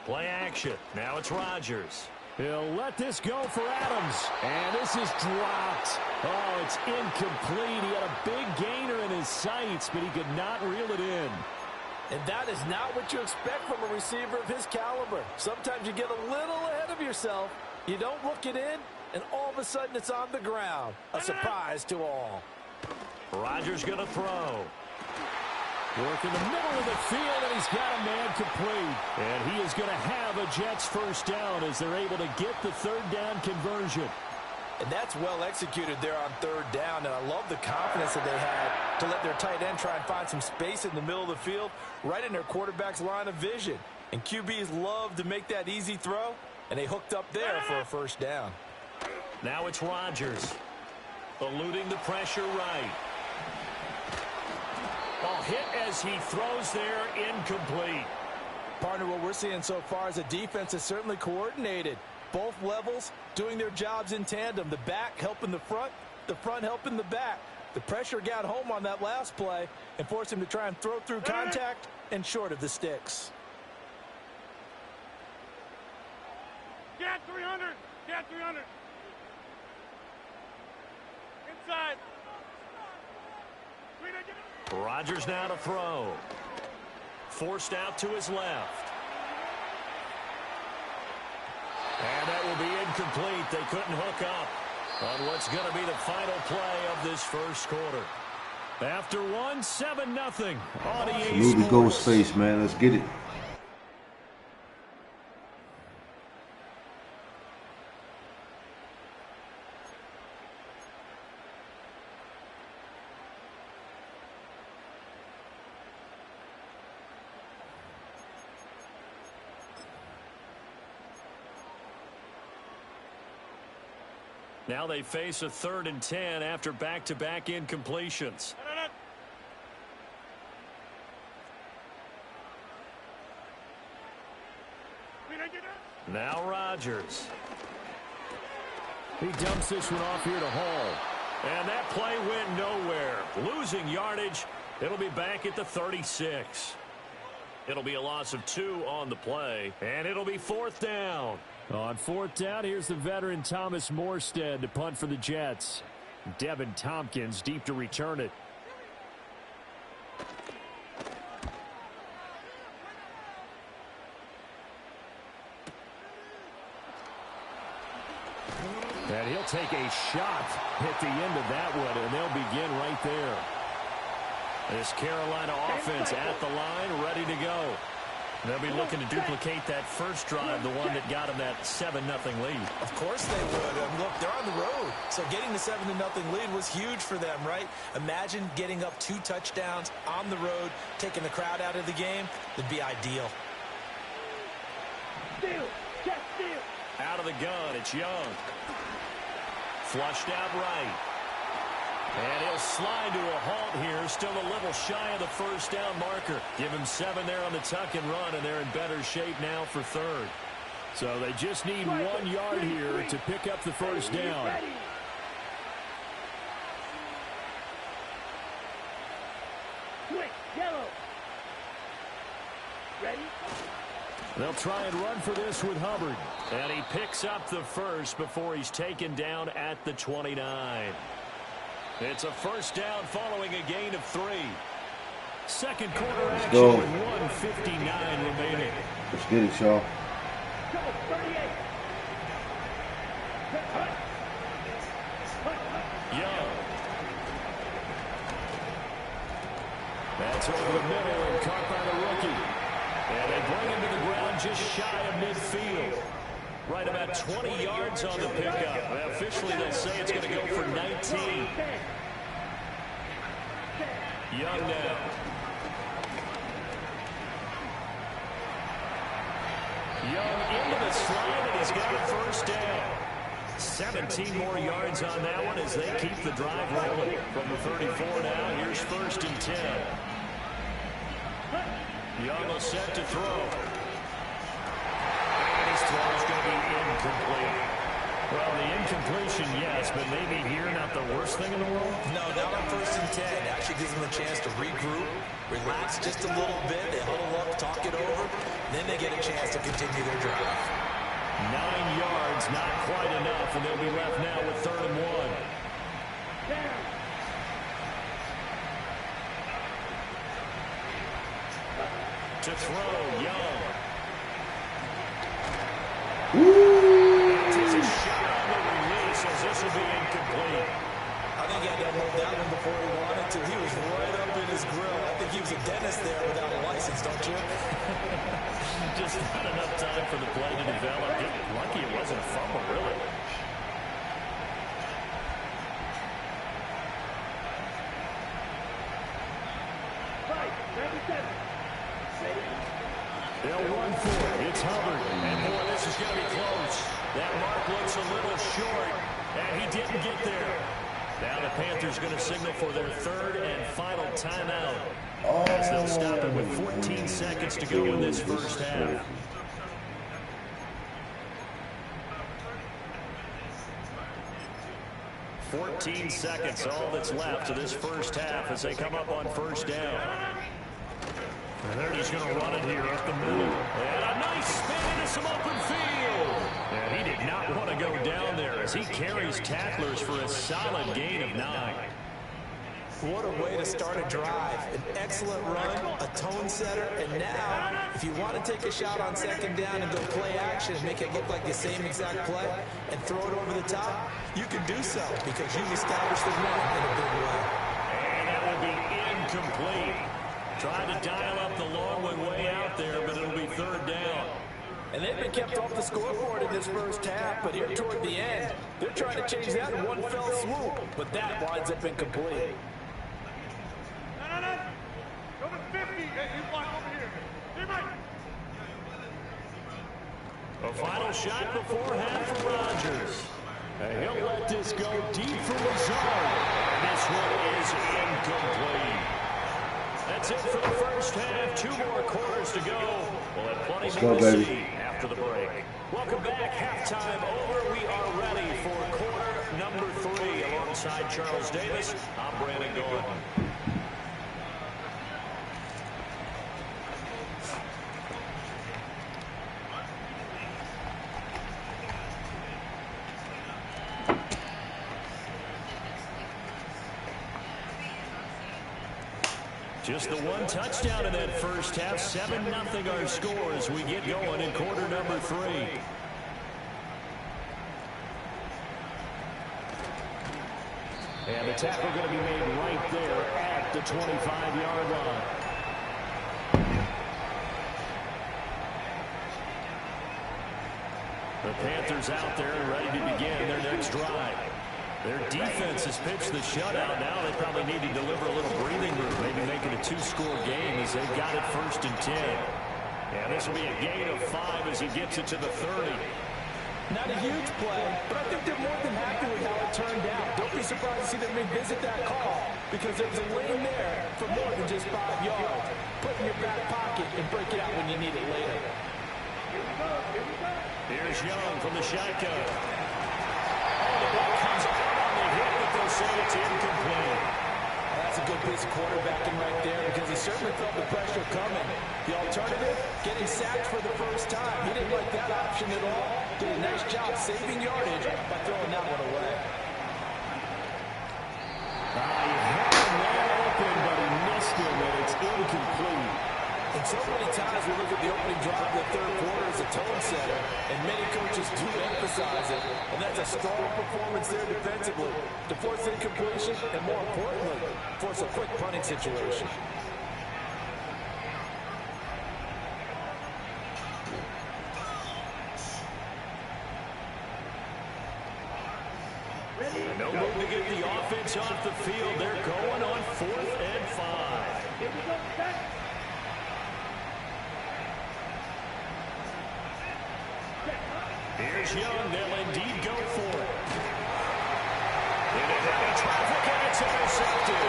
Play action. Now it's Rodgers. He'll let this go for Adams. And this is dropped. Oh, it's incomplete. He had a big gainer in his sights, but he could not reel it in. And that is not what you expect from a receiver of his caliber. Sometimes you get a little ahead of yourself. You don't look it in, and all of a sudden it's on the ground. A surprise to all. Rodgers going to throw. Work in the middle of the field, and he's got a man complete. And he is going to have a Jets first down as they're able to get the 3rd down conversion. And that's well executed there on 3rd down, and I love the confidence that they had to let their tight end try and find some space in the middle of the field, right in their quarterback's line of vision. And QBs love to make that easy throw, and they hooked up there for a first down. Now it's Rodgers. Eluding the pressure right. Ball hit as he throws there, incomplete. Partner, what we're seeing so far is the defense is certainly coordinated. Both levels doing their jobs in tandem. The back helping the front helping the back. The pressure got home on that last play and forced him to try and throw through contact and short of the sticks. Get 300. Get 300. Inside. Rodgers now to throw. Forced out to his left. And that will be incomplete. They couldn't hook up on what's going to be the final play of this first quarter. After 7-0 on EA Salute to Ghostface, man. Let's get it. Now they face a 3rd and 10 after back-to-back incompletions. Now Rodgers. He dumps this one off here to Hall. And that play went nowhere. Losing yardage. It'll be back at the 36. It'll be a loss of 2 on the play. And it'll be 4th down. On 4th down, here's the veteran Thomas Morstead to punt for the Jets. Devin Tompkins deep to return it. And he'll take a shot at the end of that one, and they'll begin right there. This Carolina offense at the line, ready to go. They'll be looking to duplicate that first drive, the one that got them that 7-0 lead. Of course they would. Look, they're on the road. So getting the 7-0 lead was huge for them, right? Imagine getting up 2 touchdowns on the road, taking the crowd out of the game. It'd be ideal. Out of the gun, it's Young. Flushed out right. And he'll slide to a halt here. Still a little shy of the first down marker. Give him 7 there on the tuck and run, and they're in better shape now for 3rd. So they just need 1 yard here to pick up the first down. Quick, yellow. Ready? They'll try and run for this with Hubbard. And he picks up the first before he's taken down at the 29. It's a first down following a gain of 3. Second quarter action go. with 1:59 remaining. Let's get it, y'all. Young. That's over the middle and caught by the rookie. And they bring him to the ground just shy of midfield. Right about 20 yards on the pickup. Well, officially, they'll say it's going to go for 19. Young now. Young into the slide, and he's got a first down. 17 more yards on that one as they keep the drive rolling. From the 34 now, here's 1st and 10. Young will set to throw. And his throw is going to be incomplete. Well, the incompletion, yes, but maybe here not the worst thing in the world? No, not on 1st and 10. It actually gives them a chance to regroup, relax just a little bit. They huddle up, talk it over, then they get a chance to continue their drive. 9 yards, not quite enough, and they'll be left now with 3rd and 1. To throw, Young. Takes a shot on the release as this will be incomplete. I think he had to hold that one before he wanted to. He was right up in his grill. I think he was a dentist there without a license, don't you? Just not enough time for the play to develop. Lucky it wasn't a fumble, really. They'll run for it. It's Hubbard. And boy, this is going to be close. That mark looks a little short, and he didn't get there. Now the Panthers going to signal for their 3rd and final timeout. As they'll stop it with 14 seconds to go in this first half. "14 seconds, all that's left of this first half as they come up on 1st down. And they're just going to run it here up the middle. And a nice spin into some open field. And he did not want to go down there as he carries tacklers for a solid gain of 9. What a way to start a drive. An excellent run, a tone setter, and now, if you want to take a shot on 2nd down and go play action and make it look like the same exact play and throw it over the top, you can do so because you've established the run in a big way. And that will be incomplete. Trying to dial up the long one way out there, but it'll be 3rd down. And they've been kept off the scoreboard in this first half, but here toward the end, they're trying to change that in one fell swoop, but that winds up incomplete. A final shot before half for Rodgers. And he'll let this go deep for Lazard. And this one is incomplete. That's it for the first half. 2 more quarters to go. We'll have plenty more to see after the break. Welcome back. Halftime over. We are ready for quarter number 3. Alongside Charles Davis, I'm Brandon Gordon. Just the one touchdown in that first half. 7-0 our score as we get going in quarter number 3. And the tackle going to be made right there at the 25-yard line. The Panthers out there and ready to begin their next drive. Their defense has pitched the shutout. Now they probably need to deliver a little breathing room, maybe make it a 2-score game as they've got it 1st and 10. And this will be a gain of 5 as he gets it to the 30. Not a huge play, but I think they're more than happy with how it turned out. Don't be surprised to see them revisit that call because there's a lane there for more than just 5 yards. Put it in your back pocket and break it out when you need it later. Here's Young from the shotgun. Oh, the ball comes out on the hit, but they'll say it's incomplete. That's a good piece of quarterbacking right there because he certainly felt the pressure coming. The alternative, getting sacked for the first time. He didn't like that option at all. Did a nice job saving yardage by throwing that one away. He had a man open, but he missed him, and it's incomplete. And so many times we look at the opening drive of the third quarter as a tone setter, and many coaches do emphasize it, and that's a strong performance there defensively to force incompletion and, more importantly, force a quick punting situation. No move to get the offense off the field. They're going on 4th and 5. Here we go, set. Here's Young. They'll indeed go for it. Into heavy traffic, and it's intercepted.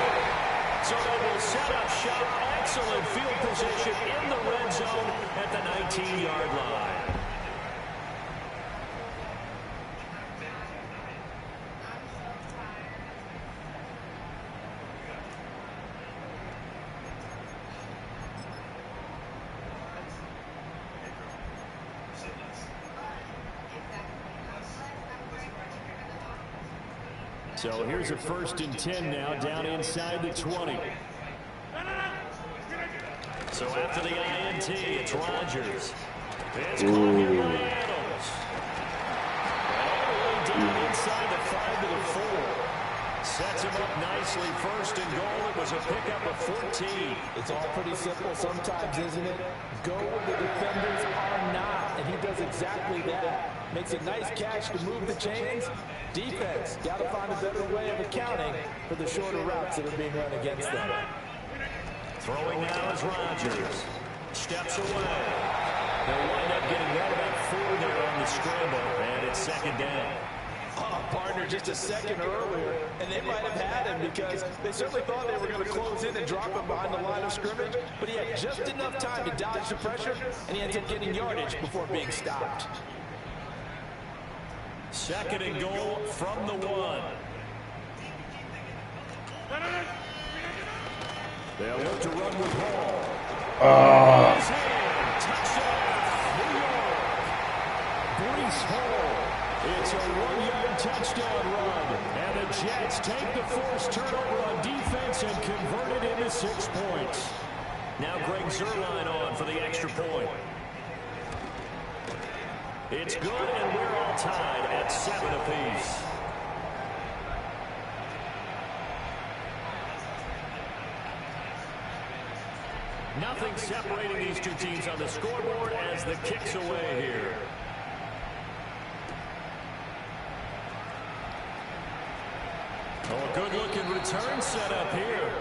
So they will set up shop. Excellent field position in the red zone at the 19-yard line. So here's a 1st and 10 now, down inside the 20. So after the INT, it's Rodgers. It's caught here by Adams. And all the way down inside the 5 to the 4. Sets him up nicely. 1st and goal. It was a pickup of 14. It's all pretty simple sometimes, isn't it? Go where the defenders are not, and he does exactly that. Makes a nice catch to move the chains. Defense, got to find a better way of accounting for the shorter routes that are being run against them. Throwing now is Rodgers. Steps away. They'll wind up getting right about 4 there on the scramble, and it's 2nd down. Partner just a second earlier, and they might have had him because they certainly thought they were going to close in and drop him behind the line of scrimmage, but he had just enough time to dodge the pressure, and he ends up getting yardage before being stopped. 2nd and goal from the 1. They'll look to run with Hall. Touchdown, New York. Breece Hall. It's a 1-yard touchdown run. And the Jets take the forced turnover on defense and convert it into 6 points. Now Greg Zuerlein on for the extra point. It's good, and we're all tied at 7 apiece. Nothing separating these two teams on the scoreboard as the kick's away here. Oh, a good-looking return set up here.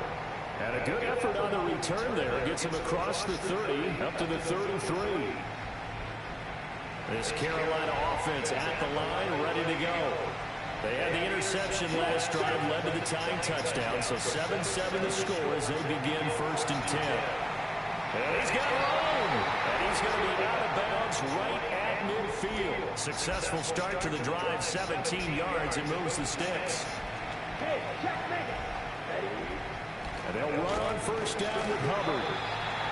And a good effort on the return there. Gets him across the 30, up to the 33. This Carolina offense at the line, ready to go. They had the interception last drive, led to the tying touchdown, so 7-7 the score as they begin 1st and 10. And he's got room, and he's going to be out of bounds right at midfield. Successful start to the drive, 17 yards, and moves the sticks. And they'll run on 1st down with Hubbard.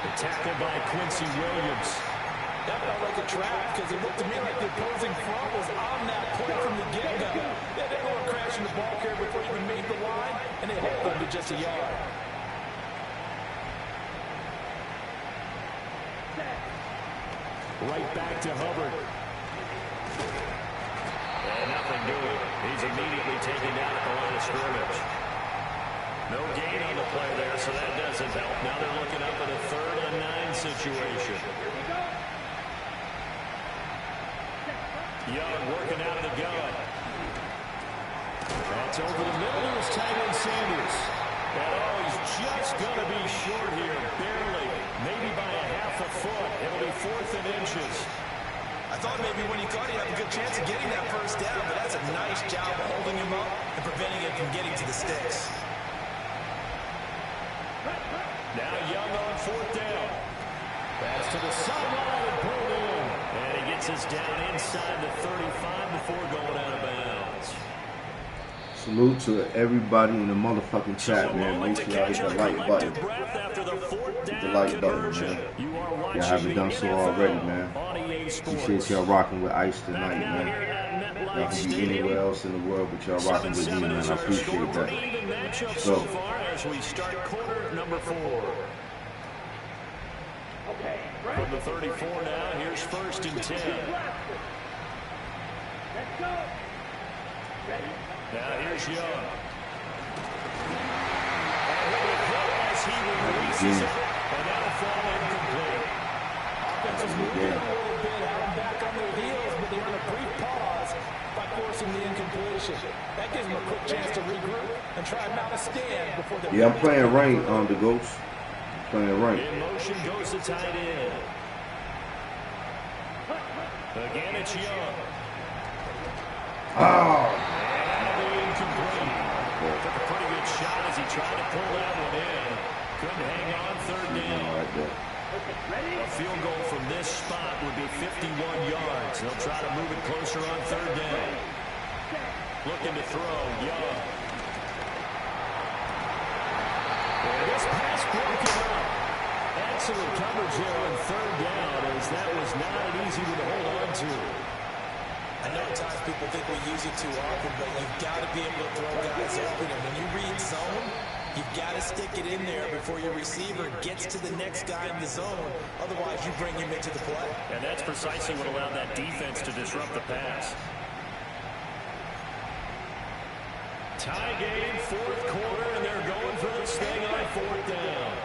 The tackle by Quincy Williams. That felt like a trap because it looked to me like the opposing front was on that play from the get-go. They didn't want to crash in the ball carrier before he even made the line, and they held them to just a yard. Right back to Hubbard. And nothing doing. He's immediately taken down at the line of scrimmage. No gain on the play there, so that doesn't help. Now they're looking up at a 3rd and 9 situation. Young working out of the gun. That's over the middle to his tight end Sanders. And oh, he's just going to be short here, barely, maybe by a half a foot. It'll be 4th and inches. I thought maybe when he caught it, he'd have a good chance of getting that 1st down, but that's a nice job of holding him up and preventing him from getting to the sticks. Now Young on 4th down. Pass to the sideline and pulled in. And he gets us down inside the 35 before going out of bounds. Salute to everybody in the motherfucking chat, man. Make sure y'all hit the like button. Hit the like button, man. Y'all haven't done so already, man. Appreciate y'all rocking with Ice tonight, man. Y'all can be anywhere else in the world, but y'all rocking with me, man. I appreciate that. So, as we start quarter number 4. From the 34 now, here's 1st and 10. Let's go. Ready? Now here's Young. As he releases it, and that'll fall incomplete. Offense is moving a little bit, having back on their heels, but they're in a brief pause by forcing the incompletion. That gives him a quick chance to regroup and try and mount a stand before the... Yeah, I'm playing rank on the Ghost. Playing rank. In motion goes the tight end. Again, it's Young. Oh! Incomplete. Took a pretty good shot as he tried to pull that one in. Couldn't hang on third down. A field goal from this spot would be 51 yards. They'll try to move it closer on third down. Looking to throw, Young. And this pass broken up. Excellent coverage there on third down, as that was not an easy one to hold on to. I know at times people think we use it too often, but you've got to be able to throw guys open. And when you read zone, you've got to stick it in there before your receiver gets to the next guy in the zone. Otherwise, you bring him into the play. And that's precisely what allowed that defense to disrupt the pass. Tie game, fourth quarter, and they're going for this thing on fourth down.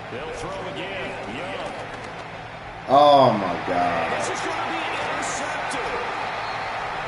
They'll throw again. Young. Oh, my God. This is going to be intercepted.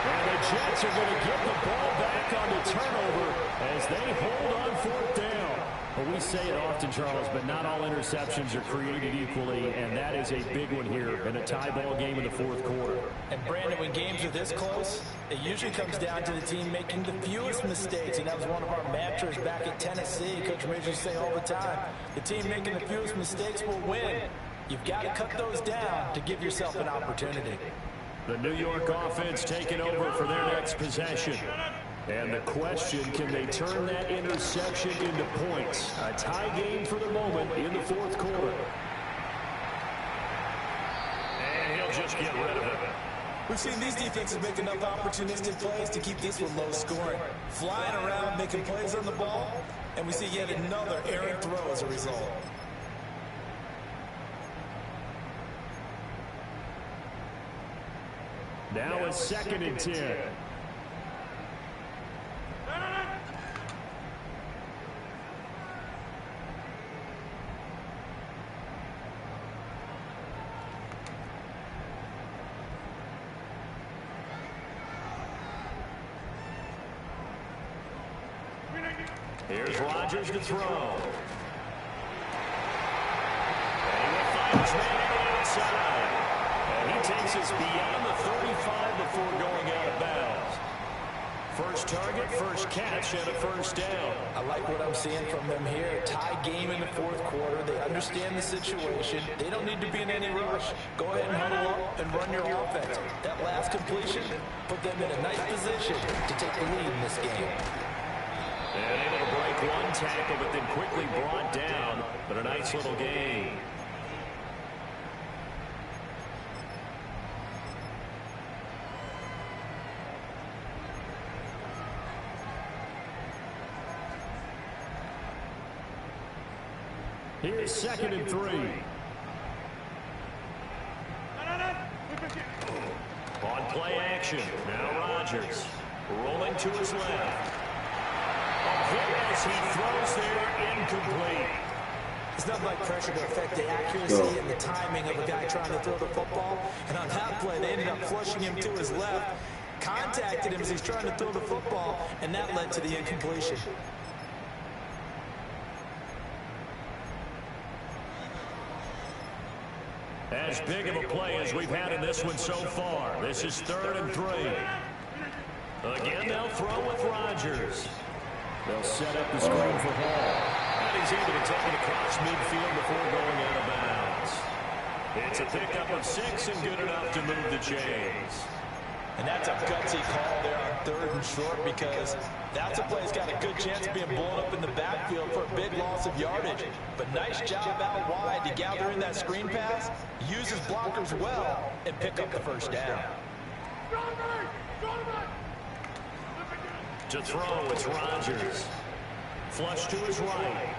And the Jets are going to get the ball back on the turnover as they hold on fourth down. Well, we say it often, Charles, but not all interceptions are created equally, and that is a big one here in a tie ball game in the fourth quarter. And, Brandon, when games are this close, it usually comes down to the team making the fewest mistakes, and that was one of our mantras back at Tennessee. Coach Ridge used to say all the time, the team making the fewest mistakes will win. You've got to cut those down to give yourself an opportunity. The New York offense taking over for their next possession. And the question, can they turn that interception into points? A tie game for the moment in the fourth quarter. And he'll just get rid of it. We've seen these defenses make enough opportunistic plays to keep this one low scoring. Flying around, making plays on the ball, and we see yet another errant throw as a result. Now a 2nd and 10. Here's Rodgers to throw. And he will find his man on the outside. And he takes us beyond the 35 before going out of bounds. First target, first catch, and a first down. I like what I'm seeing from them here. Tie game in the fourth quarter. They understand the situation. They don't need to be in any rush. Go ahead and huddle up and run your offense. That last completion put them in a nice position to take the lead in this game. And able to break one tackle, but then quickly brought down. But a nice little game. Here's 2nd and 3. On play action. Now Rodgers rolling to his left. A hit as he throws there, incomplete. It's nothing like pressure to affect the accuracy and the timing of a guy trying to throw the football. And on that play, they ended up flushing him to his left, contacted him as he's trying to throw the football, and that led to the incompletion. As big of a play as we've had in this one so far. This is 3rd and 3. Again, they'll throw with Rodgers. They'll set up the screen for Hall. And he's able to take it across midfield before going out of bounds. It's a pickup of 6 and good enough to move the chains. And that's a gutsy call there on 3rd and short, because that's a play that's got a good chance of being blown up in the backfield for a big loss of yardage. But nice job out wide to gather in that screen pass, use his blockers well, and pick up the first down. To throw, it's Rodgers. Flush to his right.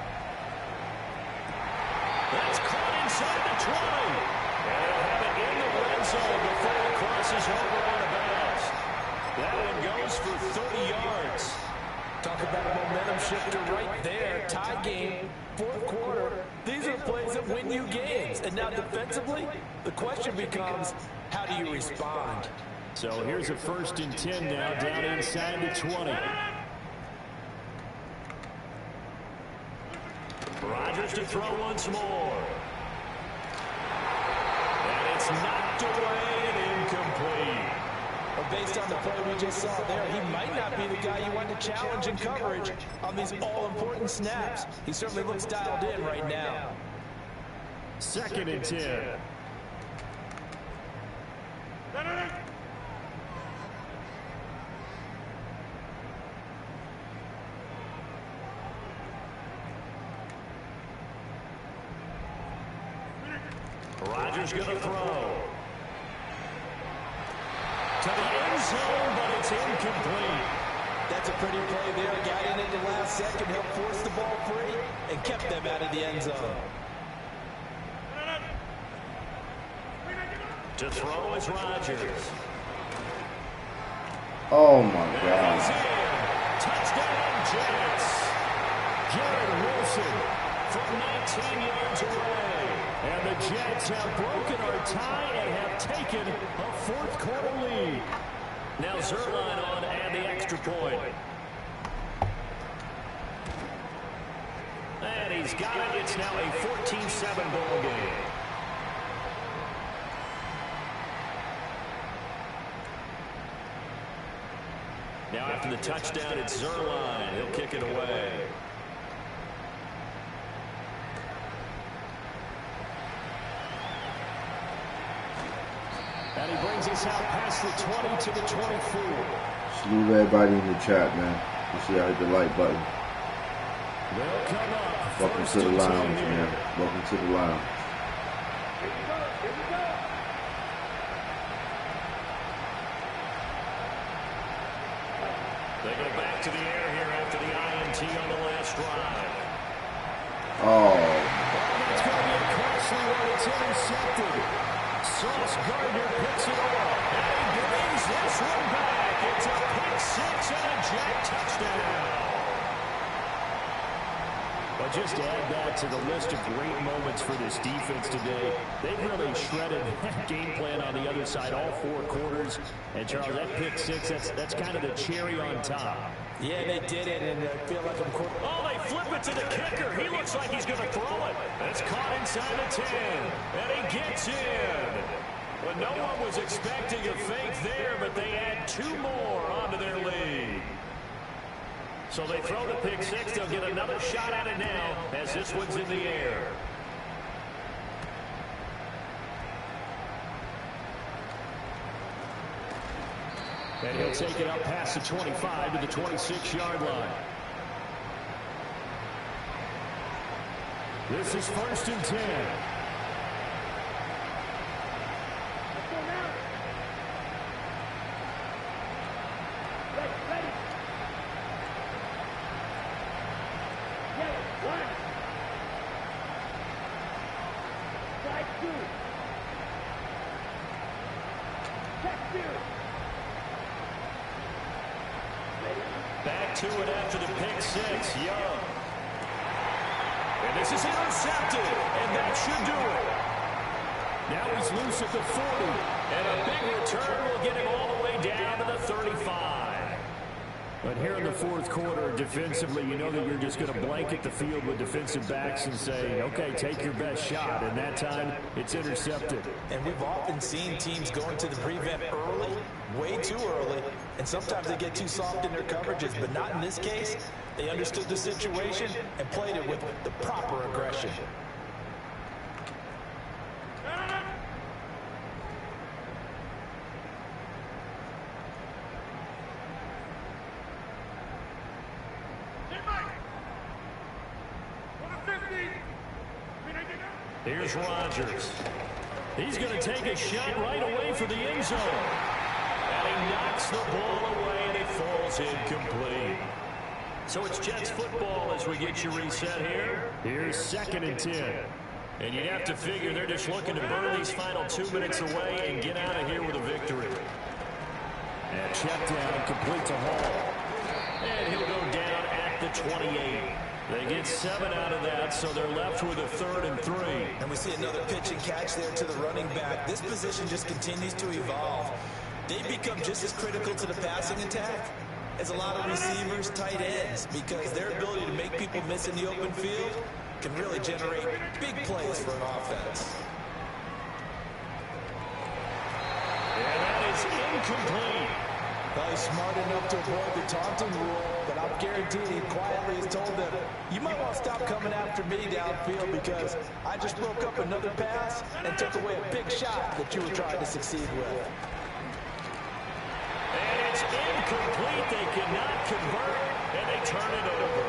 That's caught inside the 20. And he'll have it in the red zone before it crosses over out of bounds. That one goes for 30 yards. Talk about a momentum shifter right there. Tie game, fourth quarter. These are the plays that win you games. And now defensively, the question becomes, how do you respond? So here's a 1st and 10 now, down inside the 20. Rodgers to throw once more. And it's knocked away and incomplete. Well, based on the play we just saw there, he might not be the guy you want to challenge in coverage on these all-important snaps. He certainly looks dialed in right now. 2nd and 10. Rodgers going to throw. To the end zone, but it's incomplete. That's a pretty play there. Got in at the last second, helped force the ball free, and kept them out of the end zone. To throw is Rodgers. Oh, my God. Touchdown, Jets. Garrett Wilson from 19 yards away. And the Jets have broken our tie and have taken a fourth quarter lead. Now Zerline on and the extra point. And he's got it. It's now a 14-7 ball game. Now after the touchdown, it's Zerline. He'll kick it away. And he brings us out past the 20 to the 24. Salute everybody in the chat, man. You see, I hit the like button. They'll come up. Welcome to the lounge, man. Welcome to the lounge. They go back to the air here after the INT on the last drive. Oh. That's going to be a costly one. It's intercepted. Sauce Gardner picks it off. And he brings this one back. It's a pick six and a Jet touchdown. But just to add that to the list of great moments for this defense today, they've really shredded that game plan on the other side all four quarters. And, Charles, that pick six, that's kind of the cherry on top. Yeah, they did it, and I feel like I'm... Oh, they flip it to the kicker. He looks like he's going to throw it. It's caught inside the 10, and he gets in. Well, no one was expecting a fake there, but they add two more onto their lead. So they throw the pick six. They'll get another shot at it now as this one's in the air. And he'll take it up past the 25 to the 26-yard line. This is 1st and 10. Back to it after the pick six. Young. And this is intercepted. And that should do it. Now he's loose at the 40. And a big return will get him all the way down to the 35. But here in the fourth quarter, defensively, you know that you're just going to blanket the field with defensive backs and say, okay, take your best shot. And that time, it's intercepted. And we've often seen teams go into the prevent early, way too early, and sometimes they get too soft in their coverages, but not in this case. They understood the situation and played it with the proper aggression. Here's Rodgers. He's going to take a shot right away for the end zone. And he knocks the ball away, and it falls incomplete. So it's Jets football as we get you reset here. Here's 2nd and 10. And you'd have to figure they're just looking to burn these final 2 minutes away and get out of here with a victory. And check down, complete to Hall. And he'll go down 28. They get 7 out of that, so they're left with a 3rd and 3. And we see another pitch and catch there to the running back. This position just continues to evolve. They become just as critical to the passing attack as a lot of receivers, tight ends, because their ability to make people miss in the open field can really generate big plays for an offense. And that is incomplete. Well, he's smart enough to avoid the taunting rule, but I'm guaranteed he quietly has told them, you might want to stop coming after me downfield because I just broke up another pass and took away a big shot that you were trying to succeed with. And it's incomplete. They cannot convert, and they turn it over.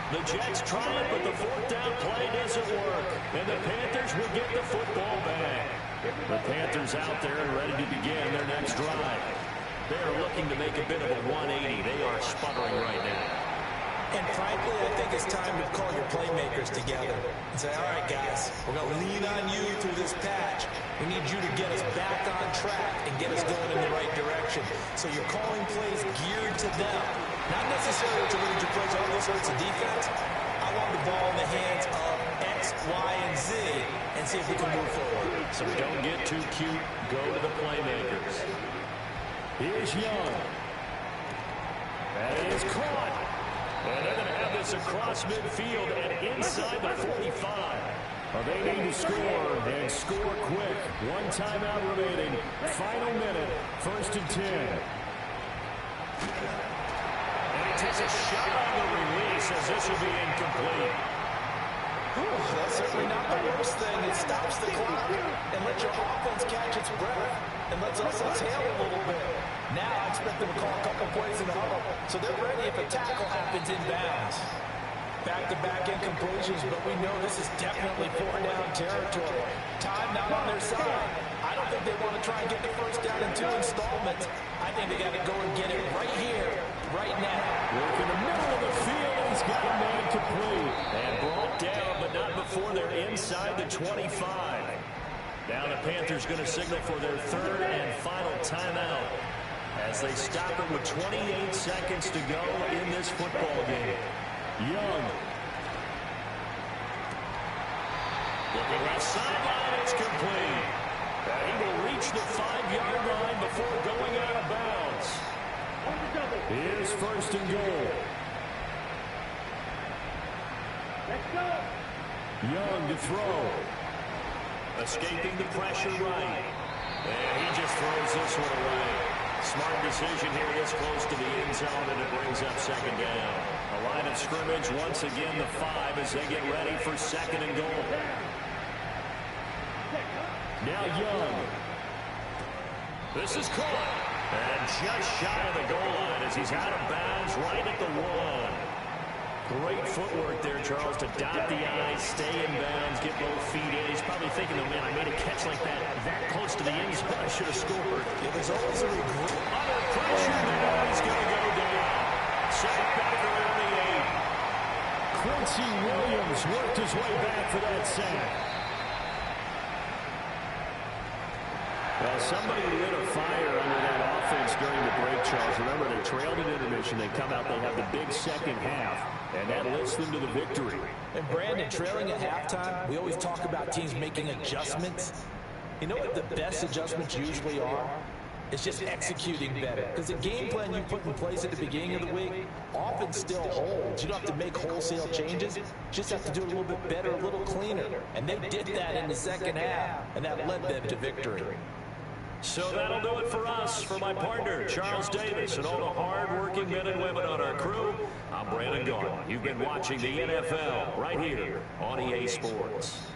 The Jets try it, but the 4th down play doesn't work, and the Panthers will get the football back. The Panthers out there and ready to begin their next drive. They are looking to make a bit of a 180. They are sputtering right now. And frankly, I think it's time to call your playmakers together and say, all right, guys, we're going to lean on you through this patch. We need you to get us back on track and get us going in the right direction. So you're calling plays geared to them. Not necessarily to lead your plays on those sorts of defense. I want the ball in the hands of X, Y, and Z and see if we can move forward. So don't get too cute. Go to the playmakers. Here's Young. That is caught. And they're going to have this across midfield and inside the 45. They need to score and score quick. 1 timeout remaining. Final minute. 1st and 10. And he takes a shot on the release as this will be incomplete. That's certainly not the worst thing. It stops the clock and lets your offense catch its breath and lets us exhale a little bit. Now I expect them to call a couple plays in the huddle, so they're ready if a tackle happens inbounds. Back-to-back incompletions, but we know this is definitely 4-down territory. Time not on their side. I don't think they want to try and get the 1st down in 2 installments. I think they got to go and get it right here, right now. Work in the middle of the field, and he's got a man complete. And brought down, but not before they're inside the 25. Now the Panthers going to signal for their 3rd and final timeout as they stop it with 28 seconds to go in this football game. Young. Looking left sideline, it's complete. And he will reach the 5-yard line before going out of bounds. Here's 1st and goal. Let's go. Young to throw. Escaping the pressure right. And he just throws this one away. Smart decision here this close to the end zone, and it brings up 2nd down. A line of scrimmage once again the 5 as they get ready for 2nd and goal. Now Young. This is caught. And just shy of the goal line as he's out of bounds right at the 1. Great footwork there, Charles, to dot the I's, stay in bounds, get both feet in. He's probably thinking, oh, man, I made a catch like that close to the end zone. I should have scored. Yeah, there's always a regret. Under pressure, now he's going to go down. Sack back around the 8. Quincy Williams worked his way back for that sack. Well, somebody lit a fire under that offense during the break, Charles. Remember, they trailed at intermission. They come out, they have the big 2nd half, and that lifts them to the victory. And Brandon, trailing at halftime, we always talk about teams making adjustments. You know what the best adjustments usually are? It's just executing better. Because the game plan you put in place at the beginning of the week often still holds. You don't have to make wholesale changes. You just have to do it a little bit better, a little cleaner. And they did that in the 2nd half, and that led them to victory. So that'll do it for us. For my partner, Charles Davis, and all the hard-working men and women on our crew, I'm Brandon Gaudin. You've been watching the NFL right here on EA Sports.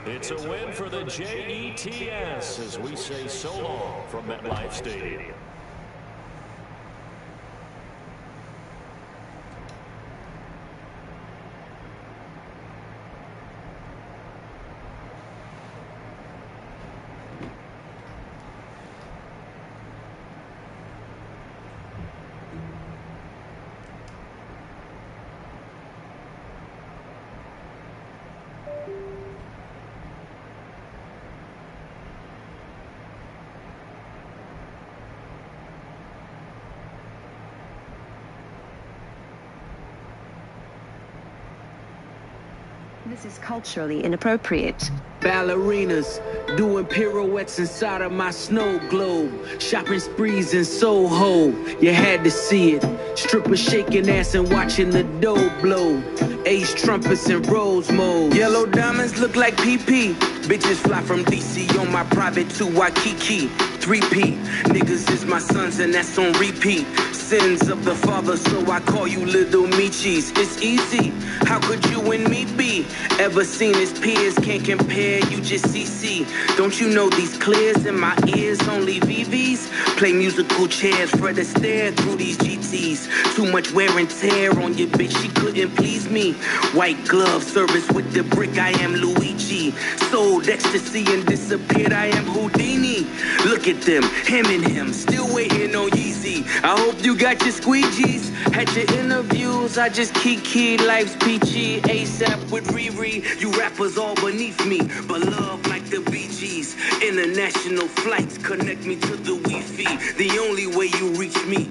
It's a win for the Jets as we say so long from MetLife Stadium. This is culturally inappropriate. Ballerinas doing pirouettes inside of my snow globe. Shopping sprees in Soho, you had to see it. Strippers shaking ass and watching the dough blow. Ace trumpets and rose mode. Yellow diamonds look like PP. Bitches fly from DC on my private to Waikiki. 3P, niggas is my sons and that's on repeat. Sins of the father, so I call you little Michis. It's easy, how could you and me be? Ever seen his peers, can't compare, you just CC. Don't you know these clears in my ears, only VVs? Play musical chairs, Fred Astaire through these GTs. Too much wear and tear on your bitch, she couldn't please me. White glove service with the brick, I am Luigi. Sold ecstasy and disappeared, I am Houdini. Look at them, him and him, still waiting on Yeezy. I hope you got your squeegees. Had your interviews, I just kiki. Life's peachy, ASAP with Riri. You rappers all beneath me, but love like the Bee Gees. International flights connect me to the Wi-Fi. The only way you reach me,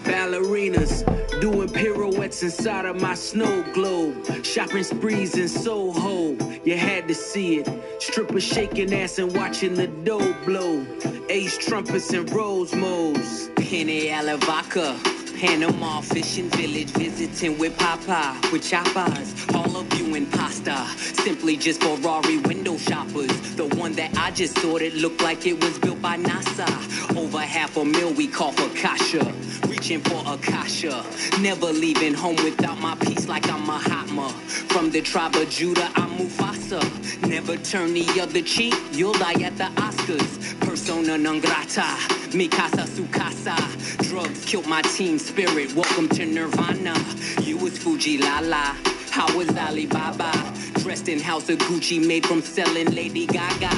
Ballerinas doing pirouettes inside of my snow globe. Shopping sprees in Soho, you had to see it. Strippers shaking ass and watching the dough blow. Ace trumpets and rose modes. Penny Alavaca, Panama fishing village, visiting with Papa, with choppers. All of you in pasta, simply just Ferrari window shoppers. The one that I just sorted looked like it was built by NASA. Over $500,000 we call for Kasha. Reaching for Akasha, never leaving home without my piece like I'm Mahatma. From the tribe of Judah, I'm Mufasa. Never turn the other cheek, you'll die at the Oscars. Persona non grata, mi casa su casa. Drugs killed my team spirit, welcome to Nirvana. You was Fuji Lala, how was Alibaba? Dressed in house of Gucci, made from selling Lady Gaga.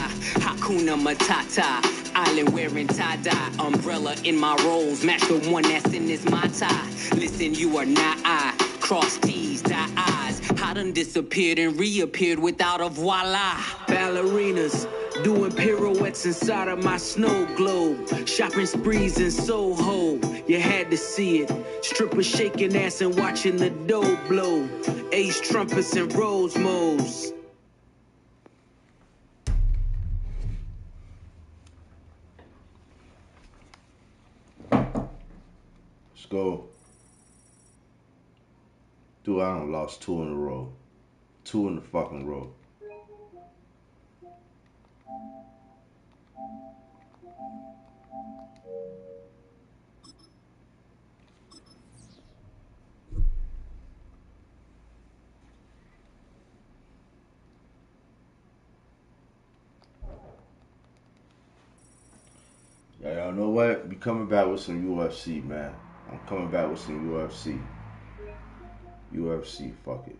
Hakuna Matata, island wearing tie-dye. Umbrella in my rolls, match the one that's in this my tie. Listen, you are not I. Cross T's, dot I's. I done disappeared and reappeared without a voila. Ballerinas doing pirouettes inside of my snow globe. Shopping sprees in Soho, you had to see it. Strippers shaking ass and watching the dough blow. Ace trumpets and rose modes. Let's go. Dude, I done lost 2 in a row. 2 in the fucking row. Yeah, y'all know what? Be coming back with some UFC, man. I'm coming back with some UFC. UFC, fuck it.